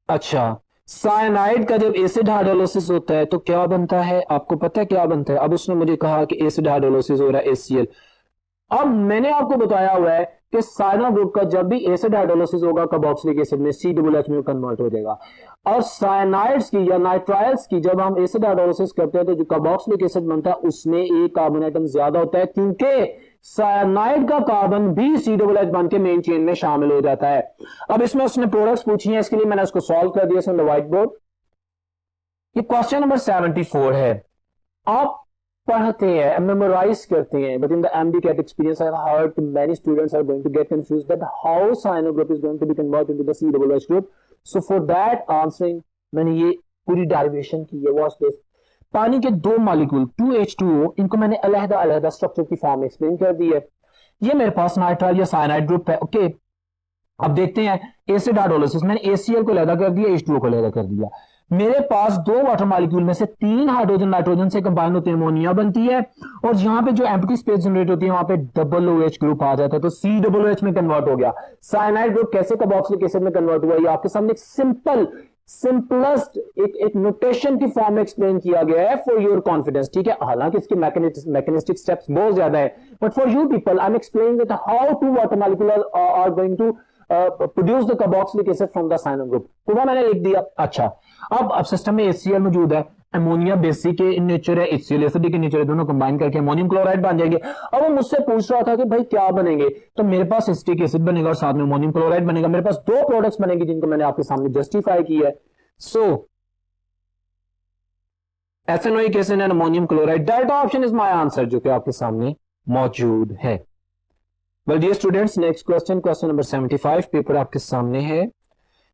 अच्छा, cyanide का जब acid hydrolysis होता है तो क्या बनता है? आपको पता है क्या बनता है? अब उसने मुझे कहा कि एसिड हाइड्रोलाइसिस हो रहा है HCl। अब मैंने आपको बताया हुआ है कि साइनो ग्रुप का जब भी एसिड हाइड्रोलाइसिस होगा कार्बोक्सिलिक एसिड में COOH में कन्वर्ट हो जाएगा। और साइनाइड्स की या नाइट्राइल्स की जब हम एसिड हाइड्रोलाइसिस करते हैं तो जो कार्बोक्सिलिक एसिड बनता है उसमें एक कार्बन एटम ज्यादा होता है, क्योंकि साइनाइड का कार्बन भी COOH बन के मेन चेन में शामिल हो जाता है। अब इसमें उसने प्रोडक्ट्स पूछी हैं, इसके लिए मैंने उसको सॉल्व कर दिया ऑन द व्हाइट बोर्ड। ये क्वेश्चन नंबर 74 है। आप पढ़ते हैं, मेमोराइज करते हैं, but in the MD-CAT experience I have heard many students are going to get confused that how cyano group is going to be converted into the COOH group. So for that answering मैंने ये पूरी derivation की है। Watch this. पानी के दो molecule 2H2O, इनको मैंने अलग-अलग स्ट्रक्चर की फॉर्म में एक्सप्लेन कर दी है। ये मेरे पास नाइट्राइल या साइनाइड ग्रुप है, ओके। अब देखते हैं एसिड हाइड्रोलाइसिस, मैंने HCl को अलग कर दिया, H2O को अलग कर दिया। मेरे पास दो वाटर मॉलिक्यूल में से 3 हाइड्रोजन नाइट्रोजन से कंबाइन होते हैं, अमोनिया बनती है, और यहां पे जो एम्प्टी स्पेस जनरेट होती है वहां पे OOH ग्रुप आ जाता है, तो COOH में कन्वर्ट हो गया। साइनाइड ग्रुप कैसे कार्बोक्सिलिक एसिड में कन्वर्ट हुआ, ये आपके सामने एक सिंपलेस्ट एक नोटेशन की फॉर्म में एक्सप्लेन किया गया है फॉर योर कॉन्फिडेंस, ठीक है। हालांकि इसके मैकेनिस्टिक स्टेप्स बहुत ज्यादा है, but for you people I am explaining that how to water molecule are going to produce the carboxylic acid from the cyano group, तो वो मैंने लिख दिया। अच्छा, अब सिस्टम में HCl मौजूद है, अमोनिया बेसिक के नेचर है, HCl एसिडिक के नेचर है, दोनों कंबाइन करके अमोनियम क्लोराइड बन जाएंगे। अब वो मुझसे पूछ रहा था कि भाई क्या बनेंगे, तो मेरे पास एसिटिक एसिड बनेगा और साथ में अमोनियम क्लोराइड बनेगा। मेरे पास दो प्रोडक्ट्स बनेंगे जिनको मैंने आपके सामने जस्टिफाई किया है। So ethanoic acid and ammonium chloride, delta option is my answer, जो कि आपके सामने मौजूद है। Well dear students, next question, question number 75, paper आपके सामने है।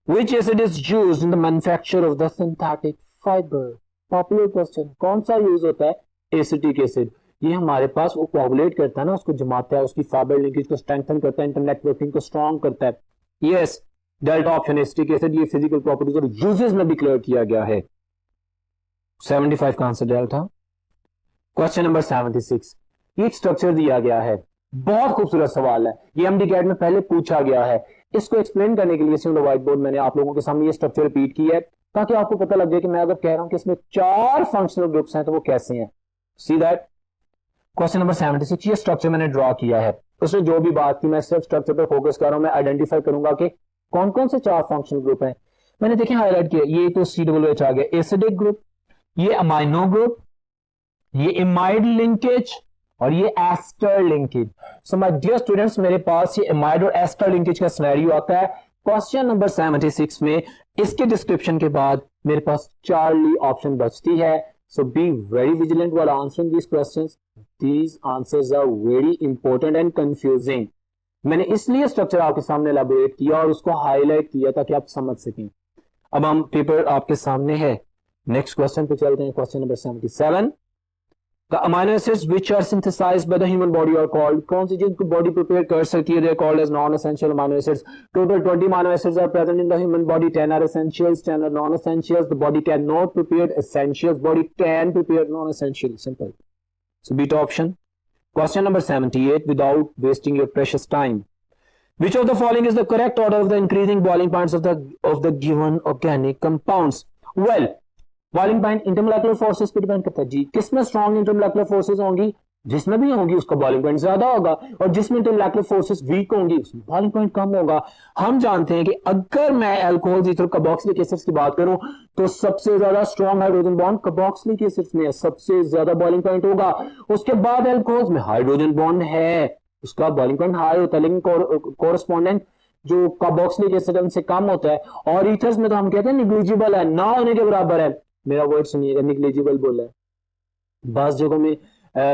Which acid is used in the manufacture of the synthetic fiber? Popular question, कौन सा यूज होता है? Acetic acid. ये हमारे पास वो कोआगुलेट करता है ना, उसको जमाता है, उसकी फाइबर लिंकेज को स्ट्रेंथन करता है, इंटरनेटवर्किंग को स्ट्रॉन्ग करता है। Yes, delta option acetic acid. ये फिजिकल प्रॉपर्टीज और यूजेस में डिक्लेयर किया गया है। 75 का आंसर डेल्टा। क्वेश्चन नंबर 76, ये स्ट्रक्चर दिया गया है, बहुत खूबसूरत सवाल है, ये MD-CAT में पहले पूछा गया है। इसको एक्सप्लेन करने के लिए व्हाइट बोर्ड मैंने आप लोगों के सामने ये स्ट्रक्चर रिपीट किया है, ताकि आपको पता लग जाए कि मैं अगर कह रहा हूं कि इसमें 4 फंक्शनल ग्रुप्स हैं तो वो कैसे हैं। सी दैट क्वेश्चन नंबर 76, ये स्ट्रक्चर मैंने ड्रॉ किया है, उसने जो भी बात की मैं सिर्फ स्ट्रक्चर पर फोकस कर रहा हूं, मैं आइडेंटिफाई करूंगा कि कौन कौन से 4 फंक्शनल ग्रुप हैं। मैंने देखें हाईलाइट किया, ये तो COOH आ गया, एसिडिक ग्रुप, ये अमाइनो ग्रुप, ये इमाइड लिंकेज और ये ester linkage. So my dear students, मेरे पास ये इमाइड और एस्टर लिंकेज का सिनेरियो आता है क्वेश्चन नंबर 76 में। इसके डिस्क्रिप्शन के बाद मेरे पास चार्ली ऑप्शन बचती है। So be very vigilant while answering these questions. These answers are very important and confusing. मैंने इसलिए स्ट्रक्चर आपके सामने एलैबोरेट किया और उसको हाईलाइट किया ताकि आप समझ सकें। अब हम पेपर आपके सामने है, नेक्स्ट क्वेश्चन पे चलते हैं। Question number 77, The amino acids which are synthesized by the human body are called, कौन सी चीज बॉडी प्रिपेयर कर सकती है? They are called as non-essential amino acids. Total 20 amino acids are present in the human body. 10 are essentials, 10 are non-essentials. The body cannot prepare essentials. Body can prepare non-essentials. Simple. So beat option. Question number 78. Without wasting your precious time, which of the following is the correct order of the increasing boiling points of the given organic compounds? Well, boiling point intermolecular forces पे depend करता है जी। किसमें strong इंटरमोलेकुलर forces होंगी, जिसमें भी होंगी उसका boiling point ज्यादा होगा, और जिसमें इंटरमोलेकुलर फोर्सेस वीक होंगी उसमें बॉइलिंग पॉइंट कम होगा। हम जानते हैं कि अगर मैं अल्कोहल ईथर कार्बोक्सिलिक एसिड्स की बात करूं तो सबसे ज्यादा strong hydrogen bond carboxylic acids में है, सबसे ज्यादा बॉइलिंग पॉइंट होगा। उसके बाद अल्कोहल्स में हाइड्रोजन बॉन्ड है, उसका बॉइलिंग पॉइंट हाई होता है, लेकिन कोरस्पॉन्डेंट जो कार्बोक्सिलिक एसिड उनसे कम होता है। और ईथर्स में तो हम कहते हैं निग्लिजिबल है, ना होने के बराबर है। मेरा वर्ड सुनिएगा, निग्लिजिबल बोला है। बास जगहों में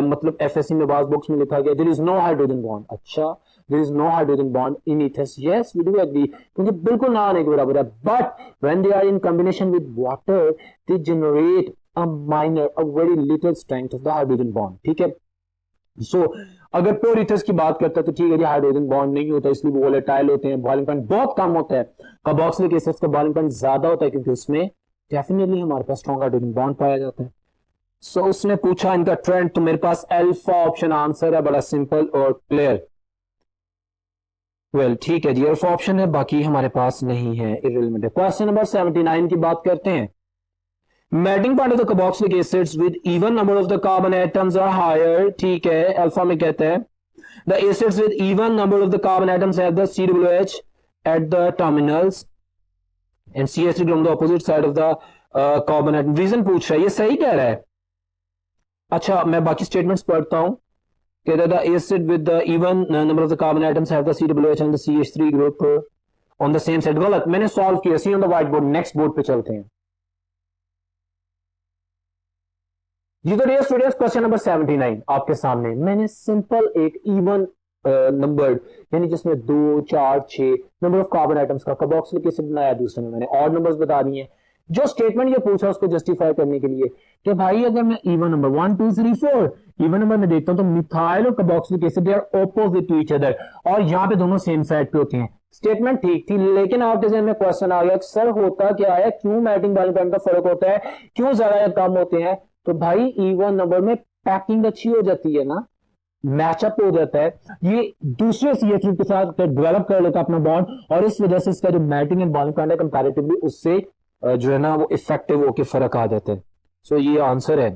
मतलब एफएससी में बास बुक्स में लिखा गया there is no hydrogen bond. अच्छा, there is no hydrogen bond in ethers, yes we do agree, क्योंकि बिल्कुल ना होने के बराबर है। But when they are in combination with water they generate a minor a very little strength of the hydrogen bond. ठीक है, सो अगर प्योर ईथर्स की बात करते हैं तो ठीक है जी, हाइड्रोजन बॉन्ड नहीं होता, इसलिए वो वोलेटाइल होते हैं, बॉइलिंग पॉइंट बहुत कम होता है। कार्बोक्सिलिक एसिड्स का बॉइलिंग पॉइंट ज्यादा होता है क्योंकि उसमें डेफिनेटली हमारे पास स्ट्रॉन्ग हाइड्रोजन बॉन्ड पाया जाता है। सो उसने पूछा इनका ट्रेंड, तो मेरे पास अल्फा ऑप्शन आंसर है, बड़ा सिंपल और क्लियर। वेल ठीक है जी, अल्फा ऑप्शन है, बाकी हमारे पास नहीं है, इररिलेवेंट है। क्वेश्चन नंबर 79 की बात करते हैं। Melting point of the carboxylic acids with even number of the carbon atoms are higher. ठीक है, अल्फा में कहता है the acids with even number of the carbon atoms have the COOH at the terminals and CH3 on the opposite side of the carbon atom. Reason पूछ रहा है, ये सही कह रहा है। अच्छा, मैं बाकी स्टेटमेंट्स पढ़ता हूं। कहता है the acid with the even number of the carbon atoms have the COOH and the CH3 group on the same side। गलत, मैंने सॉल्व किया। See on the white board, next board पे चलते हैं जी। तो डियर स्टूडेंट्स, क्वेश्चन नंबर 79 आपके सामने। मैंने सिंपल एक इवन नंबर यानी जिसमें 2, 4, 6 नंबर ऑफ कार्बन आइटम्स का कार्बोक्सिलिक एसिड बनाया, दूसरे में मैंने ऑड नंबर्स बता दिए। जो स्टेटमेंट ये पूछा उसको जस्टिफाई करने के लिए कि भाई अगर मैं इवन नंबर 1, 2, 3, 4 इवन नंबर में देखता हूं तो मिथाइल और carboxylic acid they are opposite to each other, और यहां पे दोनों सेम साइड पे होते हैं। स्टेटमेंट ठीक थी, लेकिन आपके जहन में क्वेश्चन आ गया सर होता क्या है, क्यों मेल्टिंग बॉइलिंग पॉइंट का फर्क होता है, क्यों ज्यादा या कम होते हैं? तो भाई इवन नंबर में पैकिंग अच्छी हो जाती है ना, मैचअप हो जाता है, ये दूसरे CH3 के साथ डेवलप कर लेता है अपना बॉन्ड, और इस वजह से इसका जो मेल्टिंग एंड बॉइलिंग पॉइंट है कंपैरेटिवली उससे जो है ना वो इफेक्टिव होकर फर्क आ जाते हैं। सो ये आंसर है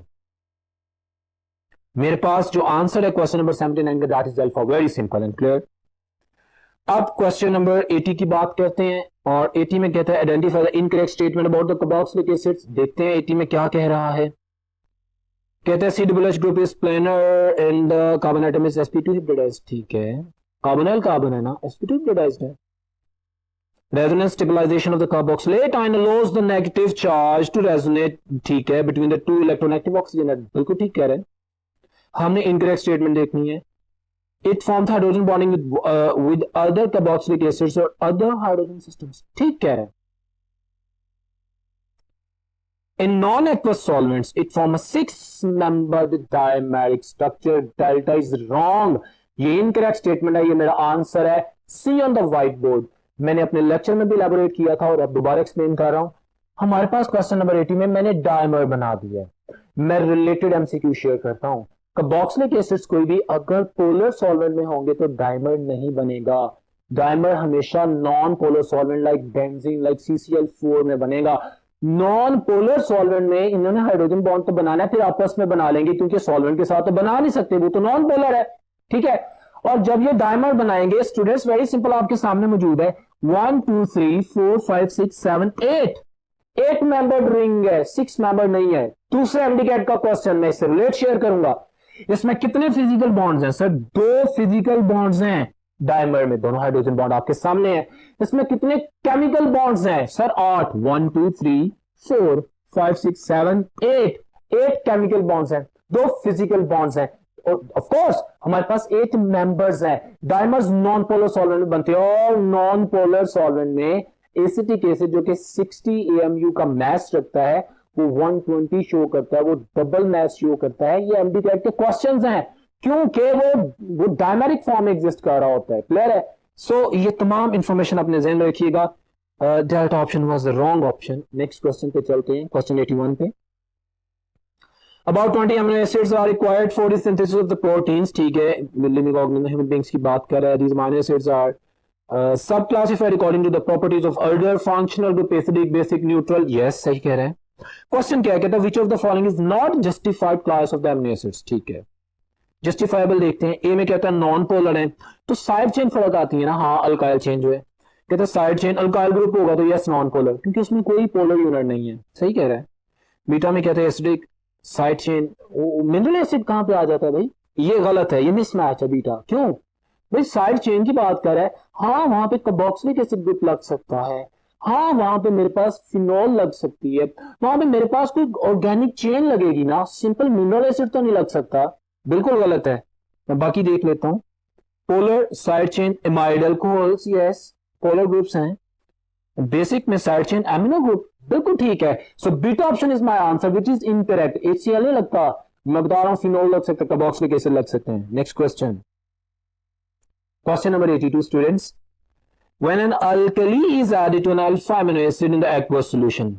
मेरे पास। जो आंसर है क्वेश्चन नंबर 79 का, that is alpha. Very simple and clear. अब क्वेश्चन नंबर 80 की बात करते हैं, और 80 में कहता है identify the incorrect statement about the carboxylic acids. देखते हैं 80 में क्या कह रहा है। कहते हैं COOH group is planar and the carbon atom is sp2 hybridized। ठीक है, कार्बोनिल कार्बन है ना, sp2 hybridized है। Resonance stabilization of the carboxylate ion allows the negative charge to resonate, ठीक है, between the two electronegative oxygen atoms। बिल्कुल ठीक कह रहे हैं। हमने इनकरेक्ट स्टेटमेंट देखनी है। It forms hydrogen bonding with other carboxylic acids or other hydrogen systems। ठीक कह रहे हैं। In non-aqueous solvents, it forms a 6-membered dimeric structure। Delta is wrong। ये इनकरेक्ट स्टेटमेंट है, ये मेरा आंसर है। See on the white board. मैंने अपने लेक्चर में भी इलैबोरेट किया था और अब दोबारा एक्सप्लेन कर रहा हूं। हमारे पास क्वेश्चन नंबर 80 में मैंने डायमर बना दिया है। मैं रिलेटेड MCQ शेयर करता हूं। कार्बोक्सिलिक एसिड्स कोई भी अगर पोलर सॉल्वेंट में होंगे तो डायमर नहीं बनेगा। डायमर हमेशा non polar solvent like benzene, like CCl4 में बनेगा। नॉन पोलर सॉल्वेंट में इन्होंने हाइड्रोजन बॉन्ड तो बनाना है, फिर आपस में बना लेंगे क्योंकि सॉल्वेंट के साथ तो बना नहीं सकते, वो तो नॉन पोलर है, ठीक है। और जब ये डायमर बनाएंगे स्टूडेंट्स, वेरी सिंपल, आपके सामने मौजूद है 1 2 3 4 5 6 7 8, 8 मेंबर्ड रिंग है, 6 मेंबर नहीं है। दूसरे एमडीकैट का क्वेश्चन मैं इससे रिलेट शेयर करूंगा। इसमें कितने फिजिकल बॉन्ड्स हैं सर? 2 फिजिकल बॉन्ड्स हैं डायमर में, दोनों हाइड्रोजन बॉन्ड आपके सामने है। इसमें कितने केमिकल बॉन्ड्स हैं सर? 8, 1 2 3 4 5 6 7 8, 8 केमिकल बॉन्ड्स हैं, 2 फिजिकल बॉन्ड्स हैं, और ऑफ कोर्स हमारे पास 8 मेंबर्स हैं। डायमर्स नॉन पोलर सॉल्वेंट में बनते हैं, और नॉन पोलर सॉल्वेंट में एसिटिक एसिड जो कि 60 AMU का मास रखता है, वो 120 शो करता है, वो डबल मास शो करता है। ये एमडीकैट के क्वेश्चंस हैं क्योंकि वो डायमेरिक फॉर्म में एग्जिस्ट कर रहा होता है। क्लियर है? सो ये तमाम इंफॉर्मेशन अपने ज़हन में रखिएगा। That option was the wrong option. Next question पे चलते हैं, क्वेश्चन 81 पे। About 20 amino acids are required for the synthesis of the proteins, ठीक है, living organism, human beings की बात कर रहा है। These amino acids are sub-classified according to the properties of order, functional group, acidic, basic, neutral. Yes, सही कह रहे हैं। क्वेश्चन क्या कहता है? Which of the following is not justified class of the amino acids? ठीक है, जस्टिफाइबल देखते हैं। ए में कहता है नॉन पोलर है, तो साइड चेन फर्क आती है ना। हाँ, अल्काइल चेन जो है, कहता है साइड चेन अल्काइल ग्रुप होगा तो यस नॉन पोलर, क्योंकि उसमें कोई पोलर यूनिट नहीं है। सही कह रहा है। बीटा में कहते हैं acidic, side chain, mineral acid कहां पे आ जाता है भाई? ये गलत है, ये मिसमैच है बीटा। क्यों भाई? साइड चेन की बात कर रहा है। हाँ, वहां पे कार्बोक्सिलिक एसिड ग्रुप लग सकता है, हाँ वहां पे मेरे पास फिनोल लग सकती है, वहां पे मेरे पास कोई ऑर्गेनिक चेन लगेगी ना, सिंपल मिनरल एसिड तो नहीं लग सकता। बिल्कुल गलत है। मैं बाकी देख लेता हूं। Polar side chain amide alcohols, yes polar groups हैं। बेसिक में साइड चेन एमिनो ग्रुप, बिल्कुल ठीक है। So beta option is my answer which is incorrect. HCl नहीं लगता, मैं बता रहा हूं फिनोल लग सकता है, कार्बोक्सिलिक एसिड लग सकते हैं। Next question, question number 82 students. When an alkali is added to an alpha amino acid in the aqueous solution.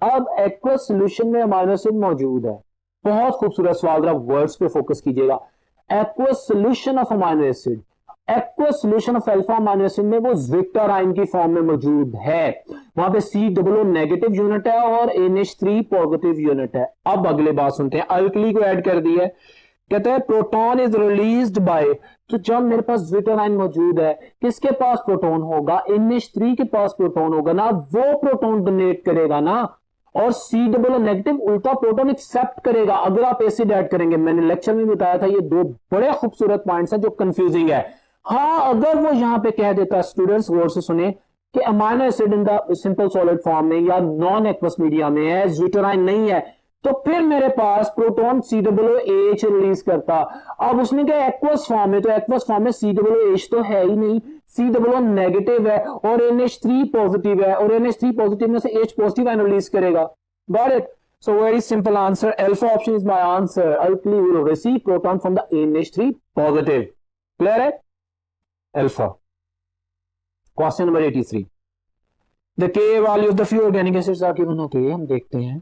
अब एक्वस सॉल्यूशन में अमीनो एसिड मौजूद है। बहुत खूबसूरत सवाल, जरा वर्ड्स पे फोकस कीजिएगा। Aqueous solution of amino acid, aqueous solution of alpha amino acid में वो ज्विटर आयन की फॉर्म में मौजूद है। वहां पे COO नेगेटिव यूनिट है और NH3 पॉजिटिव यूनिट है। अब अगले बात सुनते हैं। अल्कली को ऐड कर दी है, कहते हैं प्रोटॉन इज रिलीज्ड बाय, तो जब मेरे पास ज्विटर आयन मौजूद है, किसके पास प्रोटॉन होगा? NH3 के पास प्रोटॉन होगा ना, वो प्रोटॉन डोनेट करेगा ना, और COO नेगेटिव उल्टा प्रोटॉन एक्सेप्ट करेगा अगर आप एसिड ऐड करेंगे। मैंने लेक्चर में बताया था, ये 2 बड़े खूबसूरत पॉइंट्स हैं जो कंफ्यूजिंग है। हाँ, अगर वो यहां पे कह देता, स्टूडेंट्स गौर से सुने, कि amino acid in the simple solid form में या नॉन एक्वस मीडिया में है, ज्विटर आयन नहीं है, तो फिर मेरे पास प्रोटॉन COOH रिलीज करता। अब उसने कहा एक्वस फॉर्म में, तो एक्वस फॉर्म में COOH तो है ही नहीं, COO नेगेटिव है और NH3 पॉजिटिव है, और NH3 पॉजिटिव में से H पॉजिटिव आयन रिलीज करेगा। Got it? So very simple answer, alpha option is my answer. Alkali will receive proton from the NH3 positive. Clear है? Alpha. Question number 83। The Ka value of the few organic acids are given. Okay, हम देखते हैं।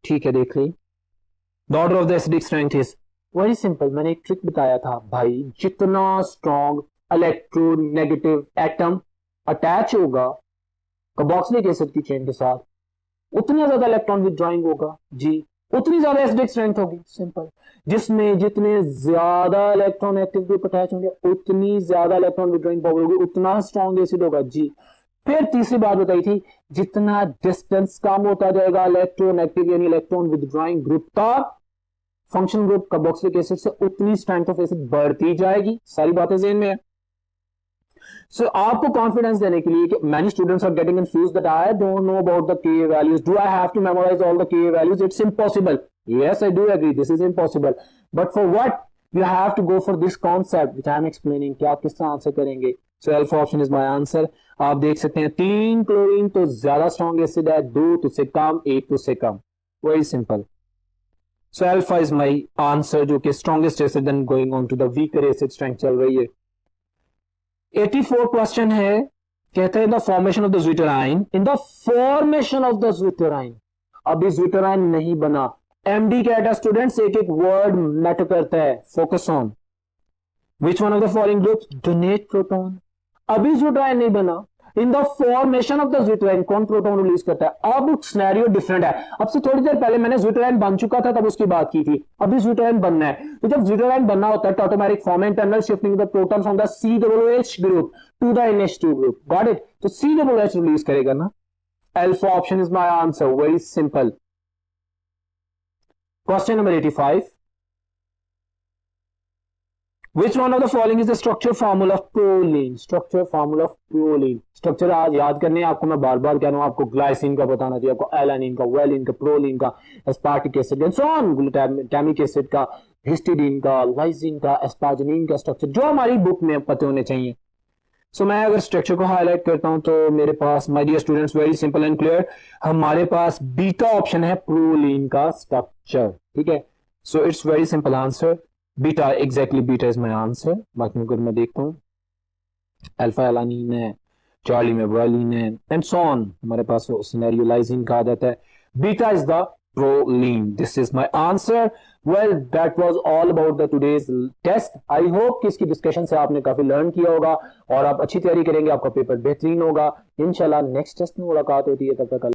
ठीक है, देख ली। The order of the acidic strength is very simple. मैंने एक ट्रिक बताया था भाई, जितना स्ट्रॉन्ग इलेक्ट्रोनेगेटिव एटम अटैच होगा कार्बोक्सिलिक एसिड की चेन के साथ, उतना ज्यादा इलेक्ट्रॉन विथड्रॉइंग होगा जी, उतनी ज्यादा एसिडिक स्ट्रेंथ होगी। सिंपल। जिसमें जितने ज्यादा इलेक्ट्रॉन एक्टिव ग्रुप अटैच होंगे, उतनी ज्यादा इलेक्ट्रॉन विथड्रॉइंग पावर होगी, उतना स्ट्रॉन्ग एसिड होगा जी। फिर तीसरी बात बताई थी, जितना डिस्टेंस कम होता जाएगा इलेक्ट्रॉन एक्टिव यानी इलेक्ट्रॉन विथड्रॉइंग ग्रुप का फंक्शन ग्रुप कार्बोक्सिलिक एसिड से, उतनी स्ट्रेंथ ऑफ एसिड बढ़ती जाएगी। सारी बातें ज़हन में है। सो आपको कॉन्फिडेंस देने के लिए कि many students are getting confused that I don't know about the Ka values. Do I have to memorize all the Ka values? It's impossible. Yes, I do agree. This is impossible. But for what? You have to go for this concept which I am explaining. कि आप किस तरह answer करेंगे? So alpha option is my answer. आप देख सकते हैं 3 chlorine तो ज्यादा स्ट्रॉन्ग एसिड है, 2 तो से कम, 1 तो से कम। Very simple. So alpha is my answer, जो कि strongest acid then going on to the weaker acid strength चल रही है। 84 क्वेश्चन है, कहते हैं the formation of the zwitter ion, in the formation of the zwitter ion. अभी zwitter ion नहीं बना। एमडी कैट स्टूडेंट्स, एक एक वर्ड मैटर करता है। Focus on which one of the following groups donate proton. अभी ज्विटर आयन नहीं बना, in the formation of the zwitterion कौन प्रोटॉन रिलीज करता है? अब सिनेरियो डिफरेंट है। अब से थोड़ी देर पहले मैंने ज्विटराइन बन चुका था तब उसकी बात की थी, अभी ज्विटराइन बनना है। तो जब ज्विटराइन बनना होता है automatic form internal shifting the proton from the COOH group to the NH2 group, got it? तो COOH रिलीज करेगा ना, alpha option is my answer, very simple. Question number 85, Which one of the following is the structure formula of proline? Structure formula of proline. Structure आज याद करने हैं आपको, मैं बार बार कह रहा हूं, आपको ग्लाइसिन का बताना चाहिए, आपको एलानिन का, वेलिन का, प्रोलिन का, aspartic acid and so on, glutamic acid का, हिस्टिडीन का, लाइसिन का, एस्पार्जिनिन का स्ट्रक्चर जो हमारी बुक में पते होने चाहिए। सो मैं अगर स्ट्रक्चर को हाईलाइट करता हूं तो मेरे पास, my dear students, very simple and clear, हमारे पास बीटा ऑप्शन है प्रोलिन का स्ट्रक्चर, ठीक है। So it's very simple answer, beta, exactly beta is my answer. बाकी अगर मैं देखता हूं, अल्फा एलानिन है, चार्ली में वेलिन है एंड सो ऑन, हमारे पास सिनेरियो लाइसिन का आदत है, beta is the proline, this is my answer. Well that was all about the today's test. I hope कि इसकी डिस्कशन से आपने काफी लर्न किया होगा और आप अच्छी तैयारी करेंगे, आपका पेपर बेहतरीन होगा इंशाल्लाह। नेक्स्ट टेस्ट में मुलाकात होती है, तब तक